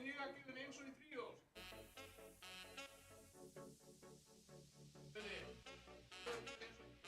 Stigagjöfin eins og í tríós. Svenni. Stigagjöfin eins og í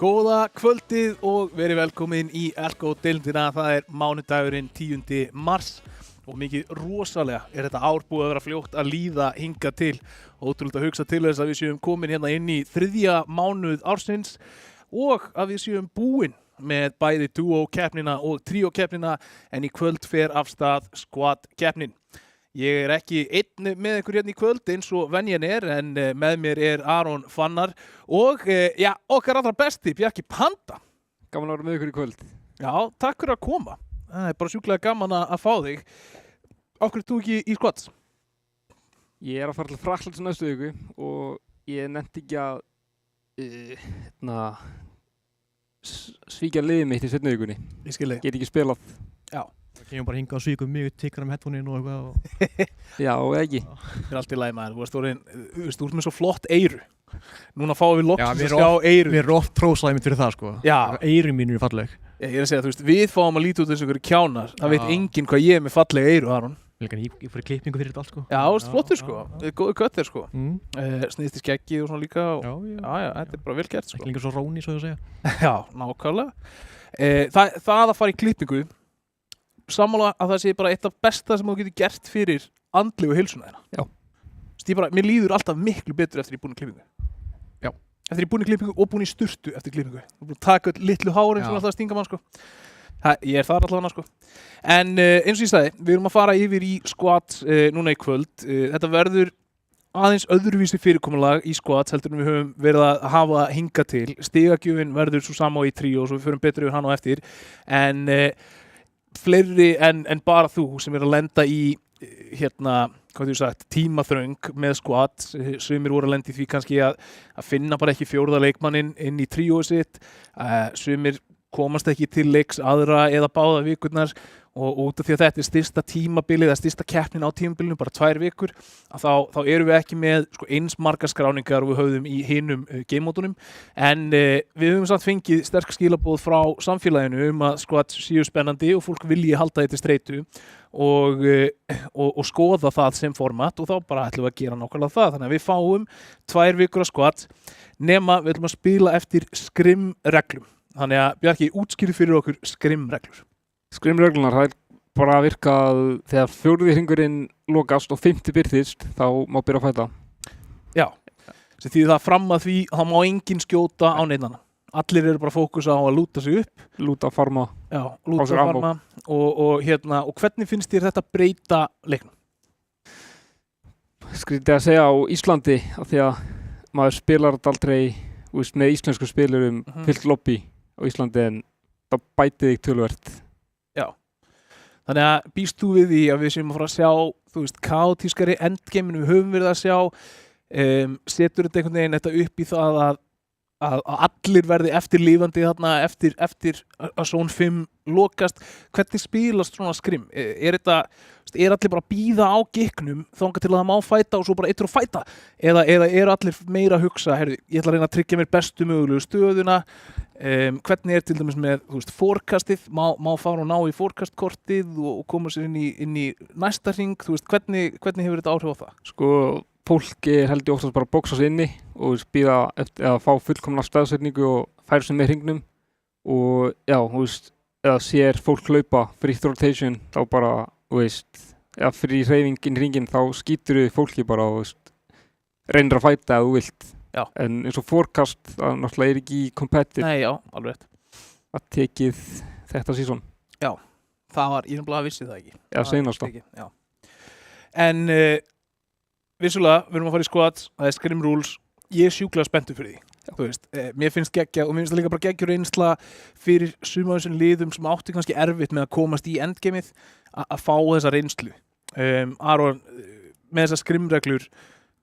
Góða kvöldið og verið velkomin í Elko-deildina. Það mánudagurinn 10. mars og mikið rosalega þetta ár búið að vera fljótt að líða hingað til. Ótrúlega að hugsa til þess að við séum komin hérna inn í 3. mánuð ársins og að við séum búin með bæði duo-keppnina og tríó-keppnina, en í kvöld fer af stað squad-keppnin. Ég ekki einn með ykkur hérna í kvöld eins og venjan en með mér Aron Fannar og okkar allra besti Bjarki Panda. Gaman að vera með ykkur í kvöld. Já, takk fyrir að koma. Það bara sjúklega gaman að fá þig. Af hverju ert þú ekki í squads? Ég að fara til Frakklands næstu viku og ég nefndi ekki að svíkja liðið mitt í seinni vikunni. Ég skil þig. Get ekki spilað. Já. Það kemur bara hingað og svíkum mig, tikkar headphone-in og eitthvað. Já, ekki. Það allt í lagi maður. Þú ert með svo flott eyru. Núna fáum við loksins að sjá eyru. Við erum oft prósaði mitt fyrir það, sko. Já. Eyru mín falleg. Ég að segja, við fáum að líta út þessu ykkur kjánar. Það veit enginn hvað ég með falleg eyru, Aron. Ég fór í klippingu fyrir þetta allt, sko. Já, flottur, sko. Góðu köttir, sko. Sniðst í skeggið og svona líka. Já, þetta bara vel gert, sko. Líka svo Róni, svo að segja. Já, nákvæmlega. Það að fara í klippingu, sammála að það sé bara eitt af besta sem þú getur gert fyrir andlegu heilsuna þína. Já. Mér líður alltaf miklu betur eftir ég er búinn í klippingu. Já. Eftir ég er búinn í klippingu og búinn í sturtu eftir klippingu. Þú er búinn að taka öll litlu hárin sem alltaf stinga mann, sko. Ég þar allavega, sko. En eins og ég sagði, við erum að fara yfir í squad núna í kvöld. Þetta verður aðeins öðruvísi fyrirkomulag í squads heldur en við höfum verið að hafa hingað til. Stigagjöfin verður svo sama í tríó, svo við förum betur yfir hann á eftir. En fleiri en bara þú sem að lenda í tímaþröng með squad. Sumir voru að lenda í því kannski að finna bara ekki 4. leikmanninn inn í tríóið sitt. Sumir komast ekki til leiks aðra eða báða vikurnar og út af því að þetta stysta tímabilið eða stysta keppnin á tímabilinu, bara 2 vikur, að þá erum við ekki með eins margar skráningar og við höfðum í hinum game-mótunum, en við höfum samt fengið sterk skilaboð frá samfélaginu að squad séu spennandi og fólk vilji halda þetta streitu og skoða það sem format, og þá bara ætlum við að gera nákvæmlega það. Þannig að við fáum 2 vikur að squad nema við ætlum að spila eftir skrimreglum. Þannig að Bjarki, útskýrðu fyrir okkur skrimreglur. Skrimreglunar, það bara að virka þegar 4. hringurinn lokast og 5. birtist, þá má byrja að fæta. Já. Sem því það fram að því, þá má enginn skjóta á neinnana. Allir eru bara fókusa á að lúta sig upp. Lúta, farma. Já, lúta, farma. Og hvernig finnst þér þetta breyta leiknum? Skrítið að segja á Íslandi, af því að maður spilar þetta aldrei með íslensku spilurum fyllt lobby á Íslandi, en það bæti þig töluvert. Já. Þannig að býst þú við því að við séum að fara að sjá, kaotískari endgame-inu við höfum verið að sjá, setur þetta einhvern veginn þetta upp í það að allir verði eftirlífandi þarna eftir að Zone 5 lokast. Hvernig spilast svona skrim? Er allir bara að bíða á gikknum þangað til að það má fæta og svo bara eittur að fæta? Eða eru allir meira að hugsa, ég ætla að reyna að tryggja mér bestu mögulegu stöðuna? Hvernig til dæmis með forecastið? Má fara og ná í forecast-kortið og koma sér inn í næsta hring? Hvernig hefur þetta áhrif á það? Sko, fólk held ég oftast bara að bóksa sig inni og býða eftir að fá fullkomna staðsetningu og færa sig með hringnum og já, þú veist, eða sér fólk hlaupa free rotation þá bara, þú veist, eða free hreyfingin hringin þá skýtur þið fólki bara og þú veist, reynir að fæta ef þú vilt. Já. En eins og forecast, það náttúrulega ekki competitive Nei, já, alveg rétt. að tekið þetta season. Það var, ég nefnilega vissi það ekki. Já, seinasta. Já. En vissulega, við erum að fara í squad, það er scrim rules, ég er sjúklega spenntur fyrir því. Þú veist, mér finnst geggja og mér finnst það líka bara geggjur reynsla fyrir suma af þessum liðum sem átti kannski erfitt með að komast í endgameið að fá þessa reynslu. Aron, með þessar skrimreglur,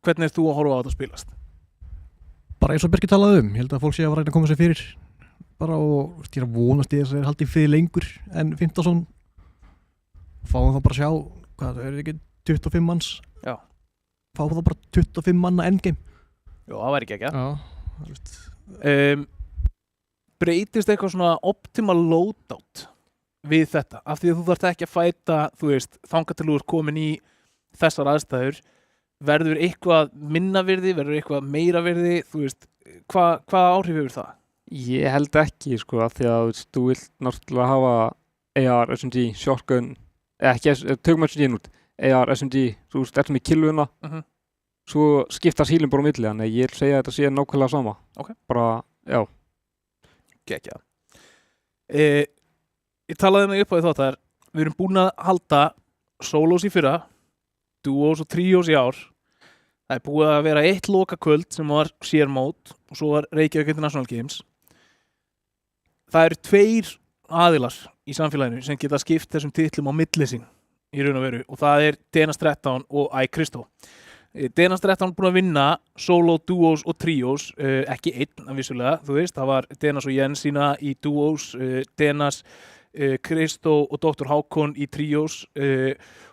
hvernig er þú að horfa á þetta að spilast? Bara eins og Birkir talaði ég held að fólk sé að reyna að koma sér fyrir bara og ég er að vonast í þess að haldið fyrir lengur en 15 fáum þá bara að sjá hvað, það ekki 25 manns Já. Fáum þá bara 25 manna endgame Jó, það væri geggja. Já, Breytist eitthvað svona optimal loadout við þetta, af því að þú þarft ekki að fæta, þú veist, þangað til þú ert komin í þessar aðstæður, verður eitthvað minna virði, verður eitthvað meira virði, þú veist, hvað áhrif hefur það? Ég held ekki, sko, af því að þú vilt náttúrulega hafa AR, SMG, shotgun, ekki, tökum SMG út, AR, SMG, þú veist, eftir með killuna, svo skiptast hílum bara á milli, þannig ég vil segja að þetta sé nákvæmlega sama. Ok. Bara, já. Gekkja. Ég talaði mig upp á því þáttar, við erum búin að halda solos í fyrra, duos og trios í ár. Það er búið að vera eitt lokakvöld sem var sérmót og svo var Reykjavík International Games. Það eru 2 aðilar í samfélaginu sem geta skipt þessum titlum á milli sín í raun og veru og það er Denas 13 og iCrystal. Denas 13 búin að vinna solo, duos og trios, ekki einn vissulega, þú veist, það var Denas og Jensína í duos, Denas, Kristó og Dr. Hákon í trios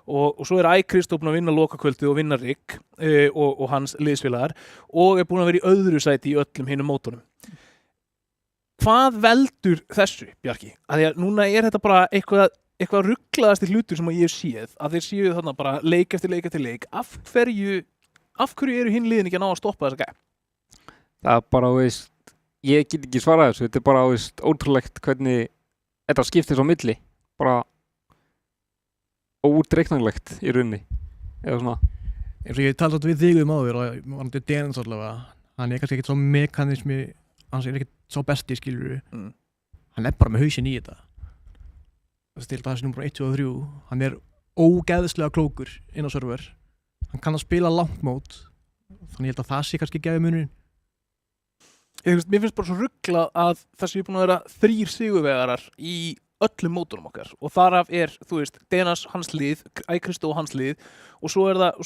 og svo er iCrystal búin að vinna lokakvöldi og vinna Rick og hans liðsfélagar og er búin að vera í öðru sæti í öllum hinum mótunum. Hvað veldur þessu, Bjarki? Af því að núna er þetta bara eitthvað rugglaðasti hlutur sem ég hef séð, að þeir séu þarna bara leik eftir leik eftir leik. Af hverju eru hinn liðin ekki að ná að stoppa þessa gæ? Það er bara, veist, ég get ekki svarað þessu, þetta er bara, veist, ótrúlegt hvernig þetta skiptir á milli, bara óútreiknanlegt í rauninni, eða svona. eins og ég talaði við þig áður og varandi Dennis allavega, hann er kannski ekkert svo mekanismi, hann er ekkert svo besti, skilur hann er bara með hausinn í þetta. Til það er nummer 1, 2 og 3, hann er ógeðslega klókur inn á server, hann kann að spila langt mót, þannig ég held að það sé kannski gefi munurinn. Mér finnst bara svo rugglað að það séu búin að vera 3 sigurvegarar í öllum mótunum okkar og þaraf er, þú veist, Denas hans lið, iCrystal hans lið og svo er það,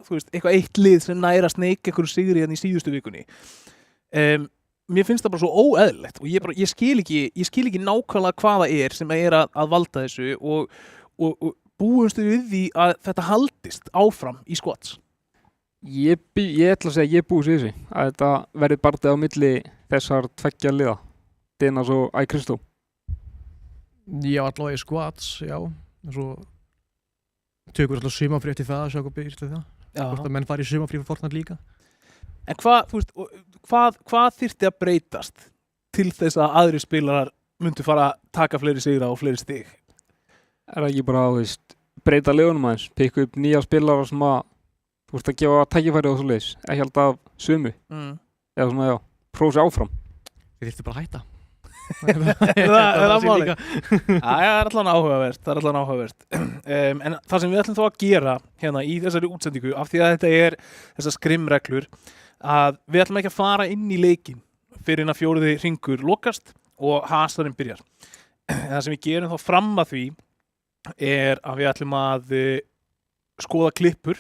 þú veist, eitthvað eitt lið sem næra sneik einhverju sigri hérna í síðustu vikunni. Mér finnst það bara svo óeðlilegt og ég skil ekki nákvæmlega hvað það er sem er að valda þessu og búumstu við því að þetta haldist áfram í squats. Ég ætla að segja að ég búið sér þessi að þetta verði barðið á milli þessar 2 liða, Denas og iCrystal. Já, allavega í squats, já, og svo tökur alltaf sumafrí eftir það, sjá hvað byrjast við það. Hvort að menn fari í sumafrí fyrir Fortnite líka. En hvað þyrfti að breytast til þess að aðri spilarar myndu fara að taka fleiri sigra og fleiri stig? Er það ekki bara, veist, breyta liðunum aðeins, pikka upp nýja spilarar sem að þú veist að gefa tækifæri og svoleiðis, ekki alltaf sumu. Eða svona, já, prófa sér áfram. Þið þyrfti bara að hætta. Það er máli. Það er allan áhugavert. En það sem við ætlum þá að gera hérna í þessari útsendingu, af því að þetta er þessar skrimreglur, að við ætlum ekki að fara inn í leikinn fyrir að 4. hringur lokast og hasarinn byrjar. Það sem við gerum þá fram að því er að við ætlum að skoða klippur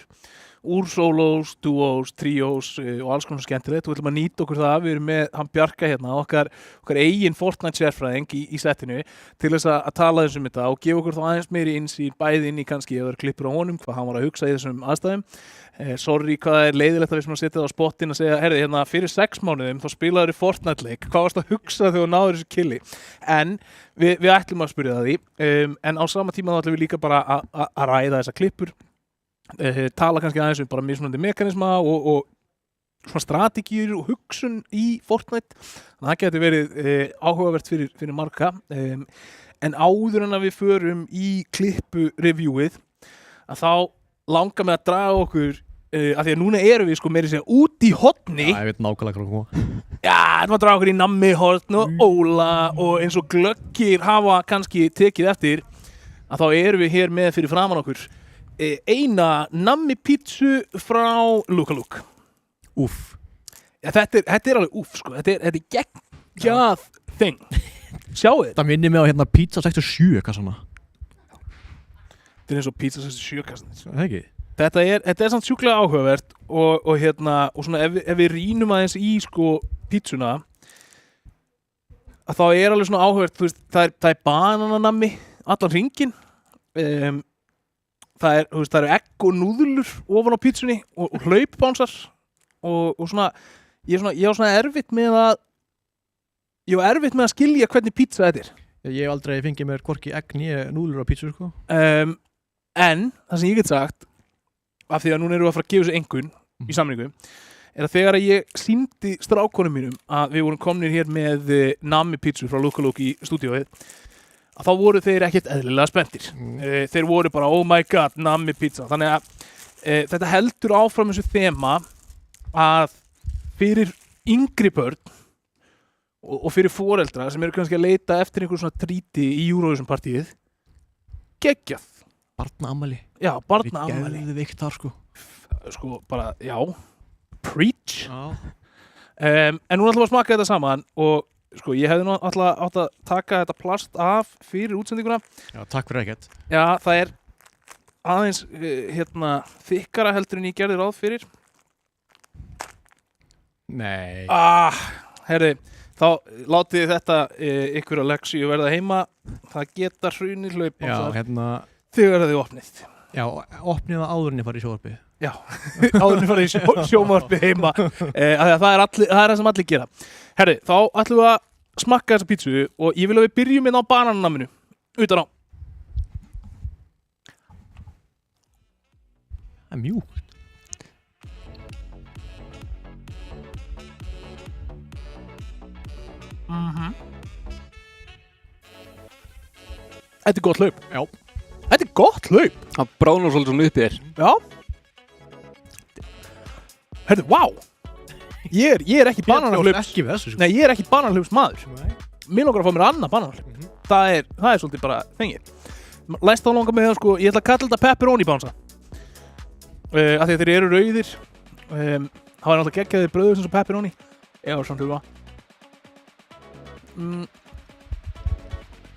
úr solos, duos, trios og alls konar skemmtilegt. Við ætlum að nýta okkur það, við erum með hann Bjarka hérna, okkar eigin Fortnite sérfræðing í settinu til þess að tala þessum þetta og gefa okkur þá aðeins meiri innsýn bæði inn í kannski ef það eru klippur á honum, hvað hann var að hugsa í þessum aðstæðum. Sorry hvað það er leiðilegt að við sem að setja það á spottin að segja, herði, hérna fyrir 6 mánuðum þá spilaður í Fortnite leik, hvað varst að hugsa þegar þú náður þessu killi? En við ætlum að spyrja það því, en á sama tíma þá ætlum við líka bara að ræða þessa klippur tala kannski aðeins um bara mismunandi mekanisma og svona strategíur og hugsun í Fortnite. Þannig að það getur verið áhugavert fyrir marga. En áður en að við förum í klippu-reviewið, að þá langar mig að draga okkur, af því að núna erum við sko meira að segja út í hotni. Já, ég veit nákvæmlega hvað koma. Já, þetta var að draga okkur í nammi, hortn og óla og eins og glöggir hafa kannski tekið eftir, að þá erum við hér með fyrir framan okkur eina nammi pítsu frá Luka-Luk. Úff. Ja, þetta er alveg úff, sko. Þetta er geggjað þing. Sjáu þið? Það minnir mig á hérna pizza 67, eitthvað svona. Þetta er eins og pizza 67 kassan. Það ekki? Þetta er samt sjúklega áhugavert og hérna, og svona ef við rýnum aðeins í sko pítsuna, að þá er alveg svona áhugavert, þú veist, það er banananammi allan hringinn. Það eru egg og núðlur ofan á pítsunni og hlaupbánsar og svona ég var svona erfitt með að skilja hvernig pítsa þetta er. Ég hef aldrei fengið mér hvorki egg nýja núðlur á pítsu, sko. En það sem ég get sagt, af því að núna erum við að fara að gefa þessu engun í samningu, er að þegar ég sýndi strákonum mínum að við vorum komnir hér með nammi pítsu frá Luka-Luk í stúdíóið, að þá voru þeir ekkert eðlilega spenntir. Þeir voru bara, oh my god, nammi pizza. Þannig að þetta heldur áfram þessu þema að fyrir yngri börn og fyrir foreldra sem eru kannski að leita eftir einhver svona tríti í Eurovision-partíið, geggjað. Barnaafmæli. Já, barnaafmæli. Við geðveikt þar, sko. Sko, bara, já, preach. Já. En nú ætlum við að smaka þetta saman og sko, ég hefði nú alltaf átt að taka þetta plast af fyrir útsendinguna. Já, takk fyrir ekkert. Já, það er aðeins þykkara heldur en ég gerði ráð fyrir. Nei. Herri, þá látið þið þetta ykkur að leksíu verða heima. Það geta hrunið hlaupbánsar þegar þið opnið. Já, opnið það áður en ég farið í sjónvarpið. Já, áður en ég farið í sjónvarpið heima. Það er það sem allir gera. Herri, þá ætlum við að smakka þessa pítsu og ég vil að við byrjum inn á banananamminu. Utan á. Það er mjúkt. Þetta er gott hlaup. Já. Þetta er gott hlaup. Það bránar svolítið svona upp í þér. Já. Herri, vá. Ég er ekki bananhlaups. Ekki við þessu, sko. Nei, ég er ekki bananhlaups maður. Nei. Mér langar að fá mér annað bananhlaup. Það er svolítið bara fengið. Læst þá langar með það, sko, ég ætla að kalla þetta pepperoni bánsa. Af því að þeir eru rauðir. Það var náttúrulega geggjaðir brauður sem pepperoni. Já, samt hluga.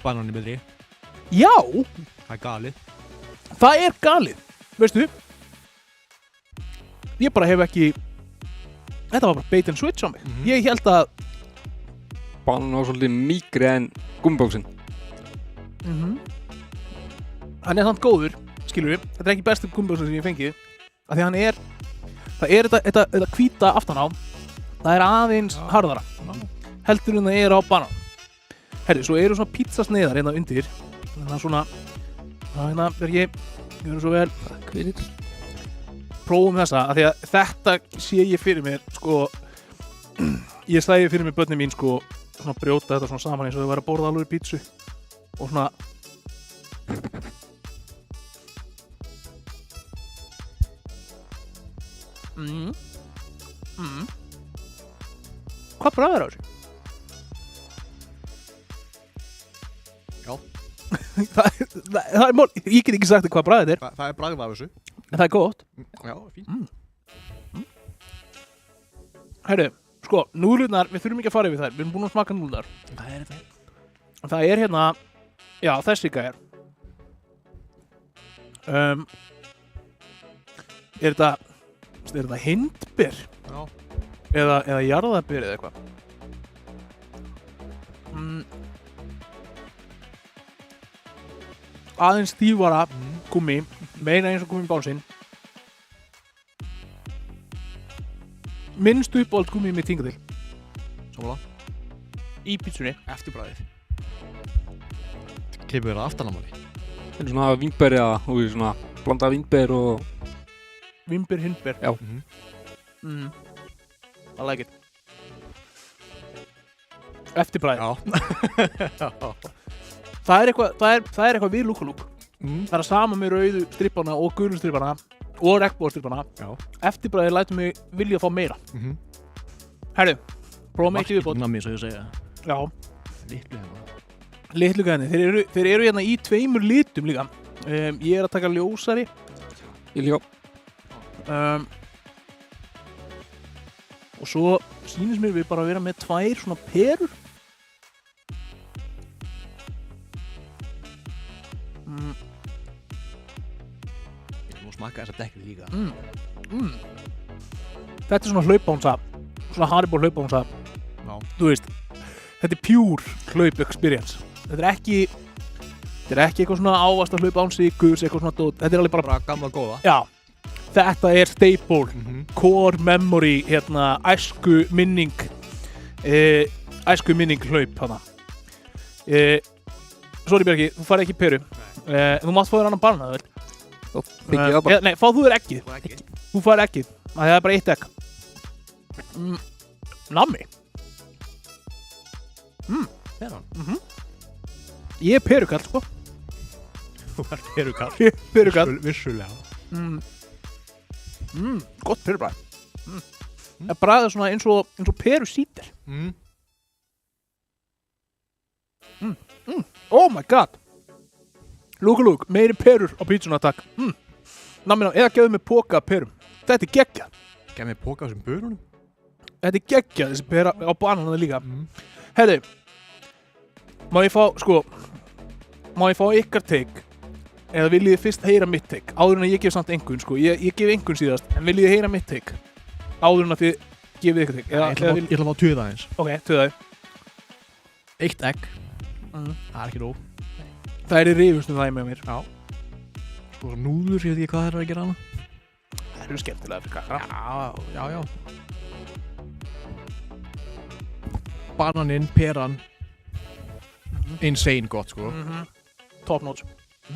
Banani betri. Já. Það er galið. Það er galið. Veistu? Ég bara hef ekki... Þetta var bara bait and switch á mig. Ég held að... Banan var svolítið mýkri en gummibóksinn. Hann er samt góður, skilur við. Þetta er ekki bestu gummibóksinn sem ég fengið. Af því hann er... Það er þetta hvíta aftan á. Það er aðeins harðara. Heldur en það er á banan. Herri, svo eru svona pizzasneiðar hérna undir. Þannig að svona... Hérna er ég... Gjörðu svo vel. Takk fyrir. Prófum þessa, af því að þetta sé ég fyrir mér, sko... Ég slæði fyrir mér börnin mín, sko... Svona brjóta þetta svona saman eins og þau væri að borða alveg pítsu. Og svona... Hvað bragð er á þessu? Já. það er mál, ég get ekki sagt hvað bragð þetta er. Það er bragð af þessu. En það er gott. Já, fínt. Herru, sko, núðlurnar, við þurfum ekki að fara yfir þær. Við erum búin að smaka núðlurnar. Hvað er þetta? Það er hérna, já, þessi gæjar. Er þetta hindber? Já. Eða jarðaber eða eitthvað? Aðeins stífara gummi, meina eins og gummibánsinn. Minnst uppáhald gummi með tinga til. Sammála. Í pítsunni. Eftirbragðið. Klippur það aftan á manni. Þetta er svona vínber eða svona blanda vínber og Vimber, hindber. Já. I like it. Eftirbræði. Já. Það er eitthvað við lúkulúk. Mm. Það er sama með rauðu strippana og gulu strippana og regnbogastrippana. Já. Eftirbræði lætur mig vilja fá meira. Herru, prófum eitt í viðbót. Nammi, svo ég segja. Já. Litlu hérna. Litlu gæðinni. Þeir eru hérna í 2 litum líka. Ég er að taka ljósari. Ég líka. Og svo sýnist mér við bara að vera með 2 svona perur. Ég vil nú smakka þessa dekkri líka. Þetta er svona hlaupbánsa. Svona Haribo hlaupbánsa. Já. Þú veist, þetta er pure hlaup experience. Þetta er ekki eitthvað svona ávasta hlaupbánsi, gus, eitthvað svona dót. Þetta er alveg bara Gamla góða. já. Þetta er staple, core memory, æsku minning hlaup hana. Sorry Bjarki, þú farið ekki í peru. Þú mátt fá þér annan banana, vel? Byggja það bara. Nei, fá þú þér eggið. Þú farið eggið. Það er bara 1 egg. Nammi. Peran. Ég er perukall, sko. Þú er perukall. Ég er perukall. Vissulega. Gott perubræð. Það bræðir svona eins og perusítir. Oh my god. Lúk, meiri perur á pítsuna, takk. Nammi, eða gefðu mig póka af perum. Þetta er geggjað. Gef mér póka af þessum börunum. Þetta er geggjað, þessi pera á banana líka. Herri, má ég fá ykkar take? Eða viljið þið fyrst heyra mitt take? Áður en að ég gef samt einhvern, sko. Ég gef einhvern síðast, en viljið þið heyra mitt take? Áður en að þið gefið ykkur take? Ég ætla að fá tuða eins. Ok, tuðaði. 1 egg. Það er ekki nóg. Það er í rifustum það með mér. Já. Svo núðlur, ég veit ekki hvað það er að gera hana. Það eru skemmtilega fyrir krakkar. Já. Bananinn, peran. Insane gott, sko. Top notch.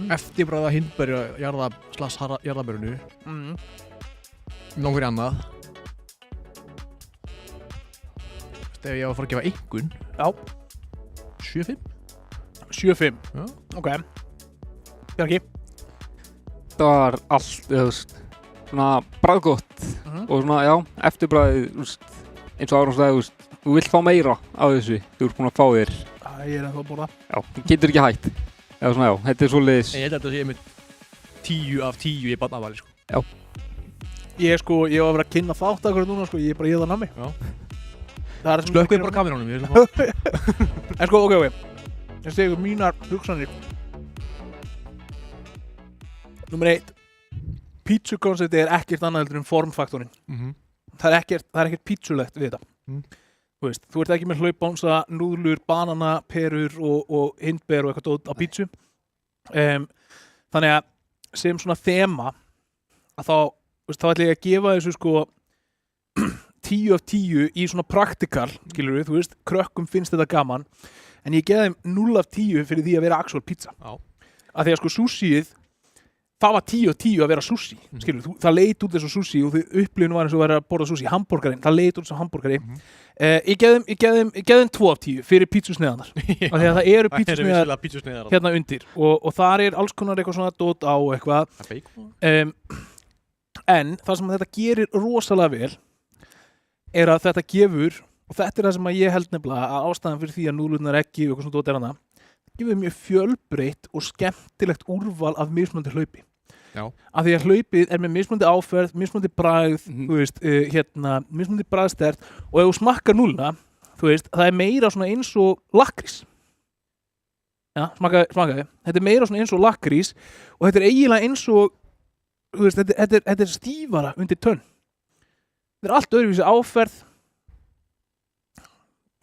Eftirbræða hindberja jarðabörunu. Nógur annað. Ef ég á að fara að gefa einhvern. Já. 7-5. 7-5. Já. Ok. Bjarki. Það var allt, svona bragðgott og svona, já, eftirbræðið, eins og Aron sagði, þú vilt fá meira af þessu, þú ert búin að fá þér. Ég er ennþá að borða. Já, þú getur ekki hætt. Eða svona, já, þetta er svoleiðis. Ég held að þetta sé með 10 af 10 í barnaafmæli, sko. Já. Ég var að vera að kynna þátt akkur núna, sko, ég er bara að éta nammi. Já. Það er Slökkuð bara kamerunum, ég vil að fá. En sko, ok. Ég segi mínar hugsanir. Númer 1. Pítsukonceptið er ekkert annað heldur en formfaktorinn. Það er ekkert pítsulegt við þetta. Þú veist, þú ert ekki með hlaupbánsa, núðlur, banana, perur og hindber og eitthvað dót á pítsu. Þannig að sem svona þema að þá ætla ég að gefa þessu sko 10 af 10 í svona praktikal, skilur við, þú veist, krökkum finnst þetta gaman, en ég geði þeim 0 af 10 fyrir því að vera actual pizza. Já. Af því að sko sushið, það var 10 af 10 að vera sushi, skilur við, það leit út eins og sushi og upplifun var eins og að vera að borða sushi, hamborgarinn, það leit út eins og hamborgari. Ég geði þeim 2 af 10 fyrir pítsusneiðarnar, af því að það eru pítsusneiðar hérna undir og þar er alls konar eitthvað svona dót á eitthvað. En það sem þetta gerir rosalega vel er að þetta gefur, og þetta er það sem ég held nefnilega að ástæðan fyrir því að núðlurnar ekki og eitthvað svona dót er hana, gefur mjög fjölbreytt og skemmtilegt úrval af mismunandi hlaupi. Já. Af því að hlaupið er með mismunandi áferð, mismunandi bragð, þú veist, mismunandi bragðstert og ef þú smakkar núðluna, þú veist, það er meira svona eins og lakkrís. Já, smakkaði. Þetta er meira svona eins og lakkrís og þetta er eiginlega eins og, þú veist, þetta er stífara undir tönn. Þetta er allt öðruvísi áferð.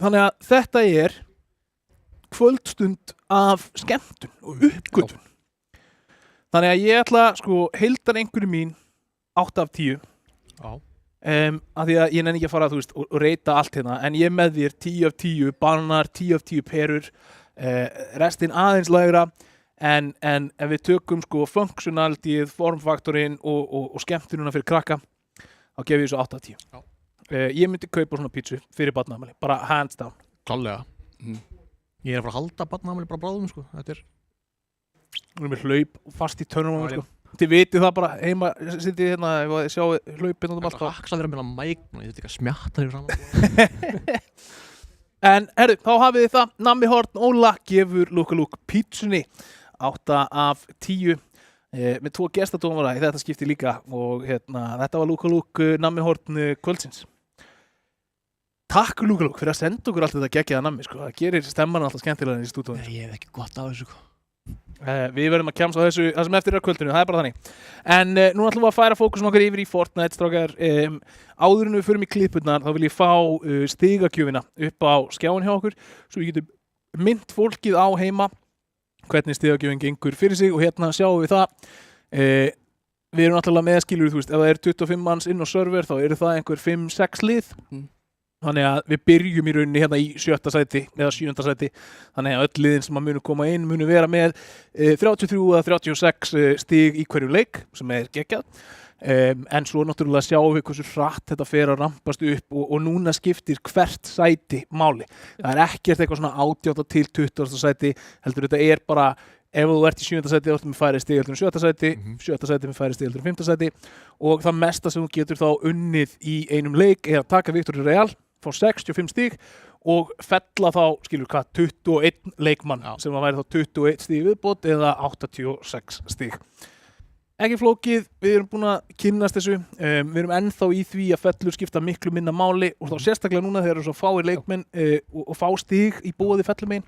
Þannig að þetta er kvöldstund af skemmtun og uppgötun. Þannig að ég ætla, sko, heildar einhverju mín 8 af 10. Já. Af því að ég nenni ekki að fara, þú veist, og reyta allt hérna, en ég með þér 10 af 10 bananar, 10 af 10 perur, restin aðeins lægra, en við tökum sko funktionalityð, formfaktorinn og skemmtununa fyrir krakka, þá gef ég þessu 8 af 10. Já. Ég myndi kaupa svona pítsu fyrir barnaafmæli, bara hands down. Klálega. Ég er að fara að halda barnaafmæli bara bráðum, sko. Þetta er... Við erum með hlaup fast í törnum á mér, sko. Þið vitið það bara heima, sitið hérna, ef sjá hlaupin út allt. Það er að vera með mækna, ég þetta ekki að smjatta þér saman. En herru, þá hafið þið það, Nammi Horn Óla gefur Luka Luke pítsunni 8 af 10. Með 2 gestadómara í þetta skipti líka og þetta var Luka Luke Nammi Horn kvöldsins. Takk Luka Luke fyrir að senda okkur allt þetta geggjaða nammi, sko. Það gerir stemman alltaf skemmtilega í stúdíóinu. Ég hef ekki gott af þessu, sko. Við verðum að kjamsa á þessu, það sem eftir kvöldinu, það er bara þannig. En nú ætlum við að færa fókusun okkar yfir í Fortnite, strákar. Áður en við förum í klippurnar, þá vil ég fá stigagjöfina upp á skjáin hjá okkur, svo við getum minnt fólkið á heima hvernig stigagjöfin gengur fyrir sig og hérna sjáum við það. Við erum náttúrulega með skilur, þú veist, ef það er 25 manns inn á server, þá eru það einhver 5-6 lið. Þannig að við byrjum í rauninni hérna í 7. sæti eða 7. sæti. Þannig að öll liðin sem að munu koma inn munu vera með 33 eða 36 stig í hverju leik sem er geggjað. En svo náttúrulega sjáum við hversu hratt þetta fer að rampast upp og núna skiptir hvert sæti máli. Það er ekkert eitthvað svona 18 til 20. sæti, heldur þetta er bara ef þú ert í 7. sæti þá ertu með færri stig heldur en 7. sæti, 7. sæti með færri stig heldur en 5. sæti og það mesta sem þú getur þá unnið í einum leik er að taka Victory Royale, fá 65 stig og fella þá, skilur hvað, 21 leikmann sem að væri þá 21 stig viðbót eða 86 stig. Ekki flókið, við erum búin að kynnast þessu, við erum ennþá í því að fellur skipta miklu minna máli og þá sérstaklega núna þegar svo fáir leikmenn og fá stig í bóði fellumegin,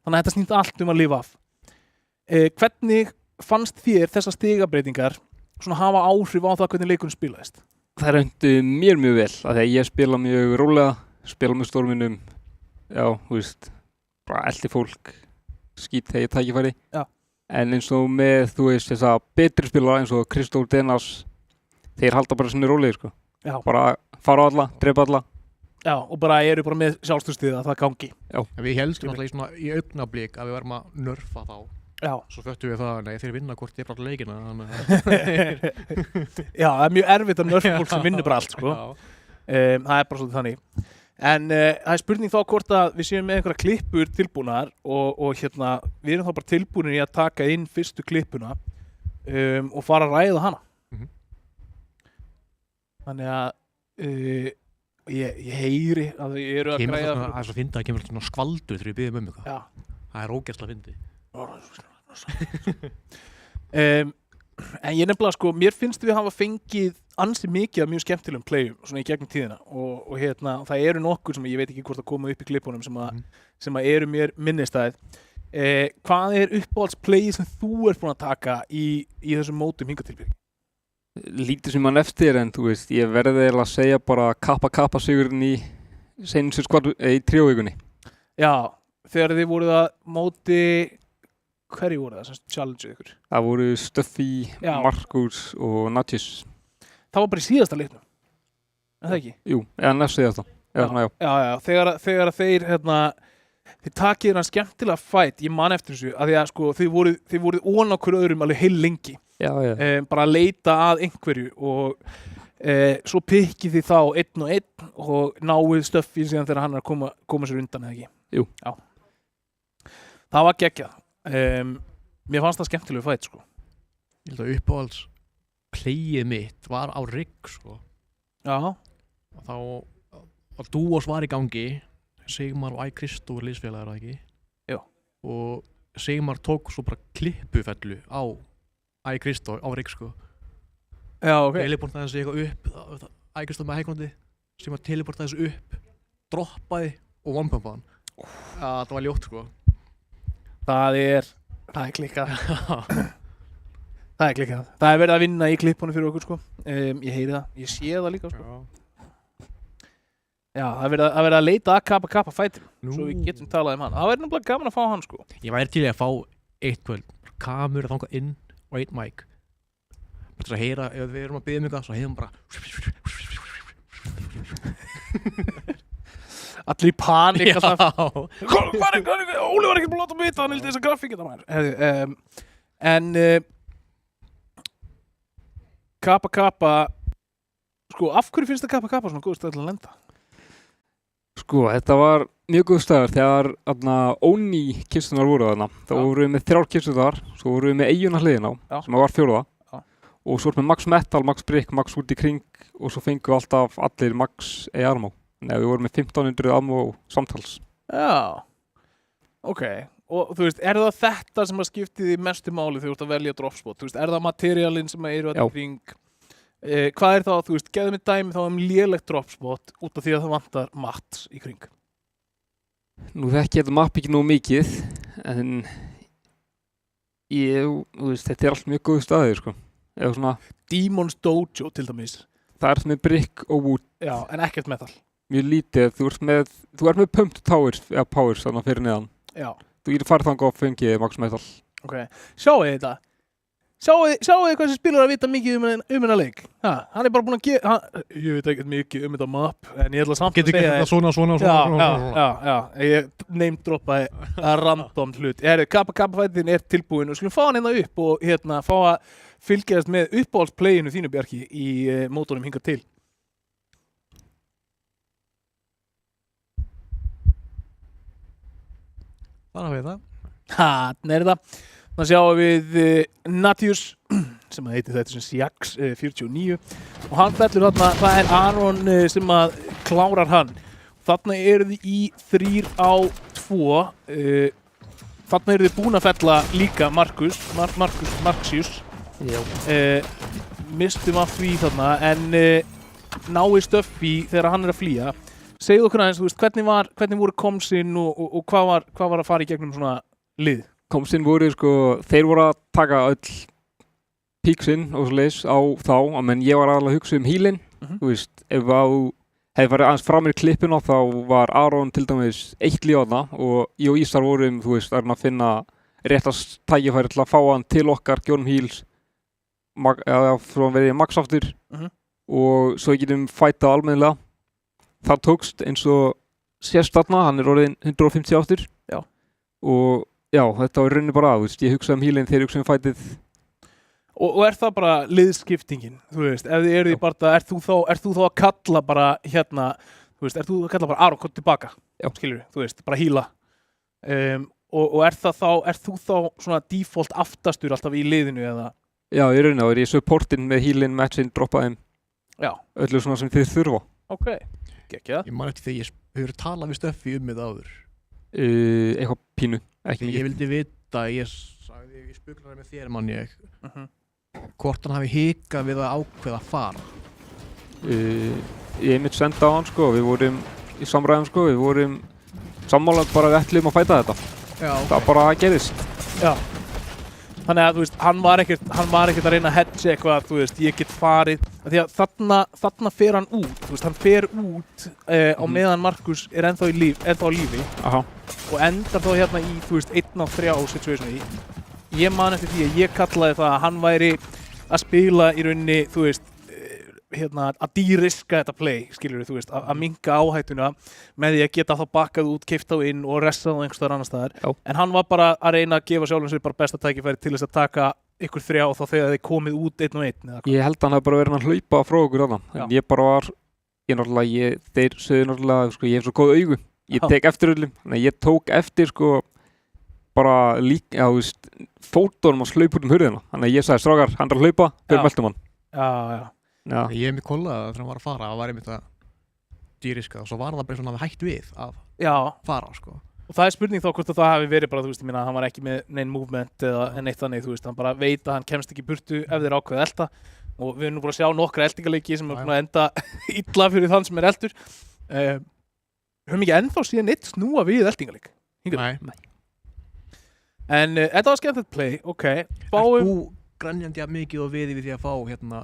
þannig að þetta snýst allt um að lifa af. Hvernig fannst þér þessar stigabreitingar svona hafa áhrif á það hvernig leikurinn spilaðist? Það reyndi mér mjög vel, af því að ég spila mjög rólega, spila með storminum, já, þú veist, bara eldi fólk, skít þegar ég tækifæri. Já. En eins og með, þú veist, þessa betri spilara eins og Kristóf Denas, þeir halda bara sinni rólegir, sko. Já. Bara fara á alla, drepa alla. Já, og bara eru bara með sjálfstöðstuð að það gangi. Já. Við heldum alltaf í augnablík að við varum að nörfa þá. Já. Svo föttum við það, nei, þeir vinna hvort ég bara leikina, Já, það er mjög erfitt að nörfa fólk sem vinnur bara allt, sko. Það er bara svolítið þannig. En það er spurning þá hvort að við séum með einhverja klippur tilbúnar og við erum þá bara tilbúinir í að taka inn fyrstu klippuna og fara að ræða hana. Þannig að ég heyri að þau eru að græða. Það er svo fyndið að kemur svona skvaldu þegar við biðjum eitthvað. Já. Það er ógeðslega fyndið. En ég nefnilega sko, mér finnst við hafa fengið ansi mikið af mjög skemmtilegum playum svona í gegnum tíðina og það eru nokkur sem ég veit ekki hvort að koma upp í klippunum sem að eru mér minnistæðið. Hvað er uppáhaldsplayið sem þú ert búin að taka í þessum mótum hingað til byrjun? Lítið sem mann eftir en þú veist, ég verði að segja bara kappa sigurinn í seinustu í tríóvikunni. Já, þegar þið voruð að móti hverju voru það sem challenge ykkur? Það voru Stuffy, Marcus og Natchez. Það var bara í síðasta leiknum, er það ekki? Jú, eða næst síðasta. Já, þegar þeir þið takið hérna skemmtilega fight, ég man eftir þessu, að því að sko þið voruð ón á hverju öðrum alveg heil lengi. Já. Bara að leita að einhverju og svo pikkið þið þá einn og einn og náið Stuffy síðan þegar hann er að koma sér undan, eða ekki? Jú. Já. Það var geggjað. Mér fannst það skemmtilegu fight, sko. Ég held að uppáhalds playið mitt var á rigg, sko. Já. Og þá var Duos var í gangi, Sigmar og Kristó er liðsfélagar, eða ekki? Já. Og Sigmar tók svo bara klippufellu á Kristó á rigg, sko. Já, ok. Teleportaði þessi eitthvað upp, Kristó með hægkondi, Sigmar teleportaði þessi upp, droppaði og one-pumpaði hann. Já, það var ljótt, sko. Það er klikkað. Það er klikkað. Það er verið að vinna í klippunum fyrir okkur, sko. Ég heyri það. Ég sé það líka, sko. Já, það er verið að leita að kappa fætir. Svo við getum talað hann. Það væri náttúrulega gaman að fá hann, sko. Ég væri til að fá eitt kvöld. Kamur að þangað inn og eitt mic. Bara til að heyra, ef við erum að biðja um eitthvað, svo heyrum bara. allir í panik alltaf. Já. Óli var ekki búin að láta mig vita, hann hildi þessa grafík en Kappa sko, af hverju finnst það Kappa svona góð stað til að lenda? Sko, þetta var mjög góð staður þegar Óni kistunar voru þarna. Þá voru við með 3 kistur þar, svo voru við með eiguna hliðin á, sem var 4. Og svo með Max Metal, Max Brick, Max út í kring og svo fengum við alltaf allir Max ammo. Nei, við vorum með 1500 ammo samtals. Já, ok. Og þú veist, er það þetta sem að skipti því mestu máli þegar þú ert að velja dropspot? Þú veist, er það materialin sem eru að kring? Hvað er það, þú veist, gefðu mig dæmi þá lélegt dropspot út af því að það vantar mats í kring? Nú þekki ég þetta mapp ekki nógu mikið, en þú veist, þetta er allt mjög góð staðir, sko. Eða svona Demon's Dojo til dæmis. Það er með brick og wood. Já, en ekkert metal. Mjög lítið, þú ert með pumped towers, eða powers þarna fyrir neðan. Já. Þú getur farið þangað og fengið Max Metal. Ok, sjáu þið þetta? Sjáu þið hvað sem spilur að vita mikið hennar leik? Hann er bara búinn að gera, ég veit ekkert mikið þetta map, en ég ætla samt Getur að segja þetta svona. Já, ég name-droppaði random hlut. Kappa-fætin er tilbúin og skulum fá hann hérna upp og fá að fylgjast með uppáhaldsplayinu þínu, Bjarki, í mótornum hingað til. Þannig við það. Þannig er það. Þannig sjáum við Natius, sem heitir þetta sem Sjax 49 og hann fellur þarna, það er Aron sem að klárar hann. Þarna eru þið í 3 á 2, þarna eru þið búin að fella líka Marxius. Mistum af því þarna, en náði Stöffi þegar hann er að flýja. Segðu okkur aðeins, þú veist, hvernig voru komsinn og hvað var að fara í gegnum svona lið? Komsinn voru, sko, þeir voru að taka öll píksinn og svo leis á þá, menn ég var aðalega að hugsa healinn, þú veist, ef þú hefði farið aðeins frá mér í klippinu þá var Aron til dæmis 1 líf á það og ég og Ísar vorum, þú veist, að finna réttast tækifæri til að fá hann til okkar, gjónum heals, eða frá að verið max aftur og svo getum fætað almennilega. Það tókst eins og sést þarna, hann er orðin 150 aftur. Já. Og já, þetta var rauninni bara að, ég hugsaði healinn þegar ég hugsaði fætið. Og er það bara liðskiptingin, þú veist, ef þið eru í barða, ert þú þá að kalla bara þú veist, ert þú að kalla bara Aron, kom tilbaka, skilur við, þú veist, bara heala. Og ert þú þá svona default aftastur alltaf í liðinu eða? Já, í rauninni, og ég supportinn með healinn, matchinn, droppaði Já. Öllu svona sem þið þurfa. Ok, geggjað. Ég man eftir þegar ég hefur talað við Stöffi þetta áður. Eitthvað pínu, ekki mikið. Ég vildi vita, ég spurklaði með þér mann ég, hvort hann hafi hikað við að ákveða að fara. Ég mitt senda á hann, sko, við vorum í samræðum, sko, við vorum sammála bara við ætlum að fæta þetta. Já. Það bara gerðist. Já. Þannig að, þú veist, hann var ekkert að reyna að hedge eitthvað, þú veist, ég get farið, því að þarna fer hann út, þú veist, hann fer út á meðan Markus er ennþá á lífi. Aha. Og endar þá hérna í, þú veist, 1 á 3 situationi. Ég man eftir því að ég kallaði það að hann væri að spila í rauninni, þú veist, að dýriska þetta play, skilur þú veist, að minnka áhættuna með því að geta þá bakkað út, keypt á inn og restað á einhvers staðar annar staðar. Já. En hann var bara að reyna að gefa sjálfum sér bara besta tækifæri til þess að taka ykkur 3 þá þegar þið komið út 1 og 1 eða hvað. Ég held að hann hafði bara verið að hlaupa frá okkur þarna. En ég bara var, þeir sögðu náttúrulega, sko, ég hef svo góð augu. Ég tek eftir öllum, þannig að ég tók eftir, sko, bara líka, þú veist, fótunum og slaup út hurðina. Þannig að ég sagði, strákar, hann er að hlaupa, fyrir meltum hann. Já. Já. Ég hef mig kollaði þegar hann var að fara, það var einmitt að dýriska og svo var það bara svona að hætt við að fara, sko. Og það er spurning þá hvort að það hafi verið bara, þú veist, ég minna, hann var ekki með neinn movement eða neitt þannig, þú veist, hann bara veit að hann kemst ekki burtu ef þeir ákveða elda og við erum nú bara að sjá nokkra eldingaleiki sem er búin að enda illa fyrir þann sem er eldur. Höfum ekki ennþá síðan neitt snúa við eldingaleik? Nei. En þetta var skemmtilegt play, ok. Ert þú grænjandi að mikið og við því að fá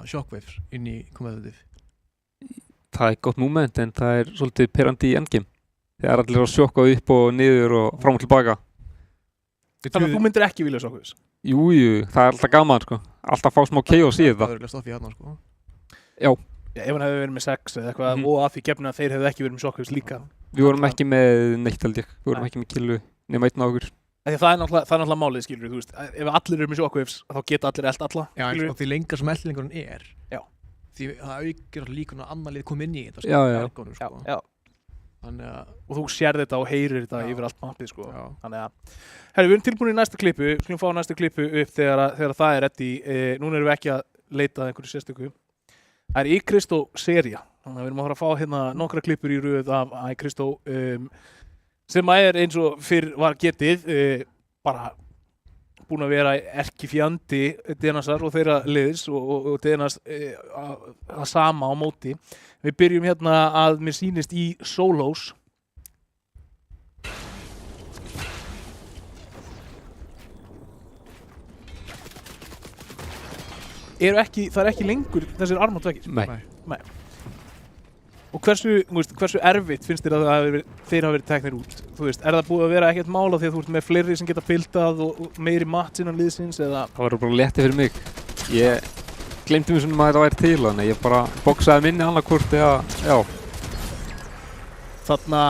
shockwaves inn í competitive? Það er gott moment en það er svolítið perandi í endgame. Það er allir að sjokka upp og niður og fram og tilbaka. Þannig að þú myndir ekki vilja shockwaves? Jú, það er alltaf gaman, sko. Alltaf fá smá chaos í þetta. Það er örugglega stoff í hérna, sko. Já. ef hann hefði verið með 6 eða eitthvað og að því gefna að þeir hefðu ekki verið með Shockwaves líka. Við vorum ekki með neitt held ég, við vorum ekki með killu nema einn á okkur. Það er náttúrulega málið, skilur, þú veist, ef allir eru með Shockwaves þá geta allir elt alla. Já, en sko því lengar sem eldlingurinn er. Já. Því það aukir líkun að annar lið kom inn í þetta, sko. Já. Ergonum, sko. Já. Þannig að, Og þú sér þetta og heyrir þetta yfir allt mappið, sko. já. Þannig að, við erum tilbúin í næsta klippu, við skulum fá næsta klippu upp þegar það er ready. Núna erum við ekki að leita að einhverju sérstöku. Það er Icristo sería. Þannig að við erum að fara að fá hérna nokkra klippur í röð af Icristo sem er eins og fyrr var getið bara búin að vera erkifjandi DNSar og þeirra liðs og DNS að sama á móti. Við byrjum hérna að mér sýnist í solos. Það er ekki lengur þessir armátveggir. Nei. Og hversu erfitt finnst þér að þeir hafa verið teknir út? Þú veist, er það búið að vera ekkert mála því að þú ert með fleiri sem geta bildað og meiri mats innan liðsins eða? Það var bara létti fyrir mig. Ég glemdi mér svona að þetta væri til, þannig ég bara boksaði minni annarkvort eða, já. Þarna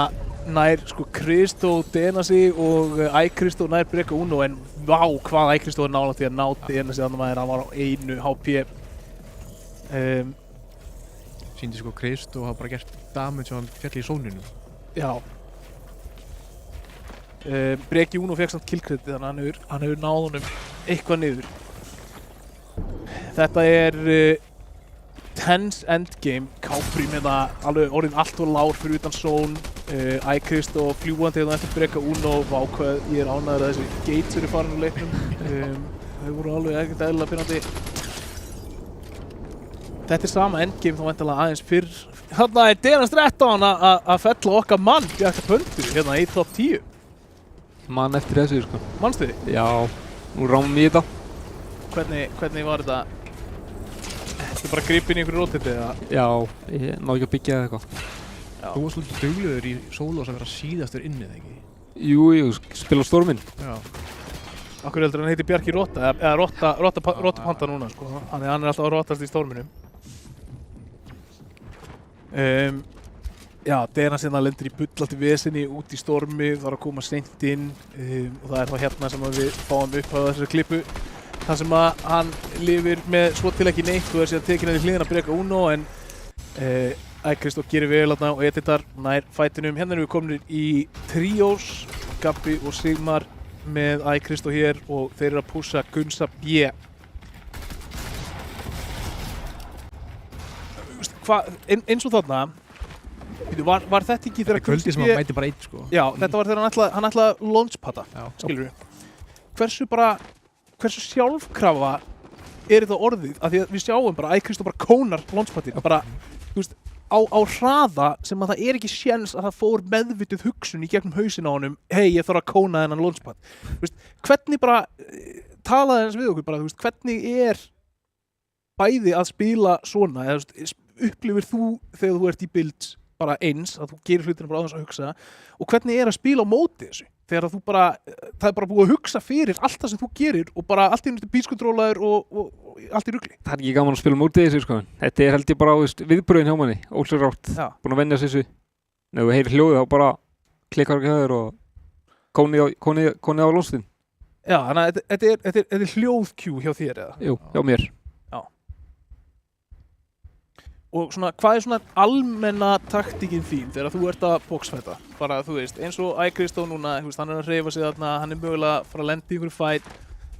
nær sko Kristó Denasi og Icristo nær breka Uno en vá hvað Icristo er nála því að ná Denasi þannig að hann var á 1 HP. Sýndi sko Krist og hafa bara gert damage og hann fjalli í sóninu. Já. Breki Uno fekk samt killkredi þannig að hann hefur náð honum eitthvað niður. Þetta er tense endgame. Kápri með það alveg orðin allt og lár fyrir utan són. Icristo fljúandi hérna eftir breka Uno. Vá hvað ég er ánægður að þessi gates eru farin úr leiknum. Þau voru alveg ekkert eðlilega pinnandi. Þetta er sama endgame þá væntanlega aðeins fyrr. Þarna er DNS 13 að fella okkar mann Bjarka Pöndur hérna í top 10. Man eftir þessu, sko. Manstu þið? Já, nú rámum við þetta. Hvernig var þetta? Þetta bara gripinn í einhverju rótiti eða? Já, ég ná ekki að byggja eitthvað. Þú varst svolítið duglegur í solos að vera síðastur inni, eða ekki? Jú, spila Storminn. Já. Akkur heldur hann heiti Bjarki Rotta eða Rotta Panda núna, sko. Þannig að hann er alltaf að rottast í storminum. Já, DNS hérna lendir í bullandi vesinni út í stormi, það er að koma seint inn og það er þá hérna sem við fáum upp á þessari klippu þar sem að hann lifir með svo til ekki neitt og er síðan tekinn að hliðina að breka Uno en Icristo gerir vel þarna og editar nær fætinum. Hérna erum við komin í trios, Gabbi og Sigmar með Icristo hér og þeir eru að pússa Gunsa B. Eins og þarna, var þetta ekki þegar Kvöldi sem hann mæti bara einn, sko. Já, þetta var þegar hann ætlaði að launchpada, skilur við. Hversu sjálfkrafa er þetta orðið? Af því að við sjáum bara að Icristo bara kónar launchpadin, bara, þú veist, á hraða sem að það er ekki séns að það fór meðvituð hugsun í gegnum hausinn á honum hei, ég þarf að kóna þennan launchpad. Þú veist, hvernig bara, talaði hans við okkur bara, þú veist, hvernig er bæði að spila svona, eða þú veist, upplifir þú þegar þú ert í builds bara eins, að þú gerir hlutina bara á þess að hugsa og hvernig er að spila á móti þessu þegar að þú bara, það er bara búið að hugsa fyrir allt það sem þú gerir og bara allt í náttúrulega pískutrólaður og allt í rugli. Það er ekki gaman að spila móti þessu, sko. Þetta er held ég bara á viðbröðin hjá manni, ósverrátt, búin að venja þessu. Ef þú heyrir hljóðið þá bara klikkar ekki höður og kónið á lónstin. Já, þannig að þetta er hljóðkjú hjá þér eða? Jú, hjá mér. Og svona, hvað er svona almenna taktíkin þín þegar þú ert að boxfæta? Bara, þú veist, eins og Icristo núna, þú veist, hann er að hreyfa sig þarna, hann er mögulega að fara að lenda í einhverju fight.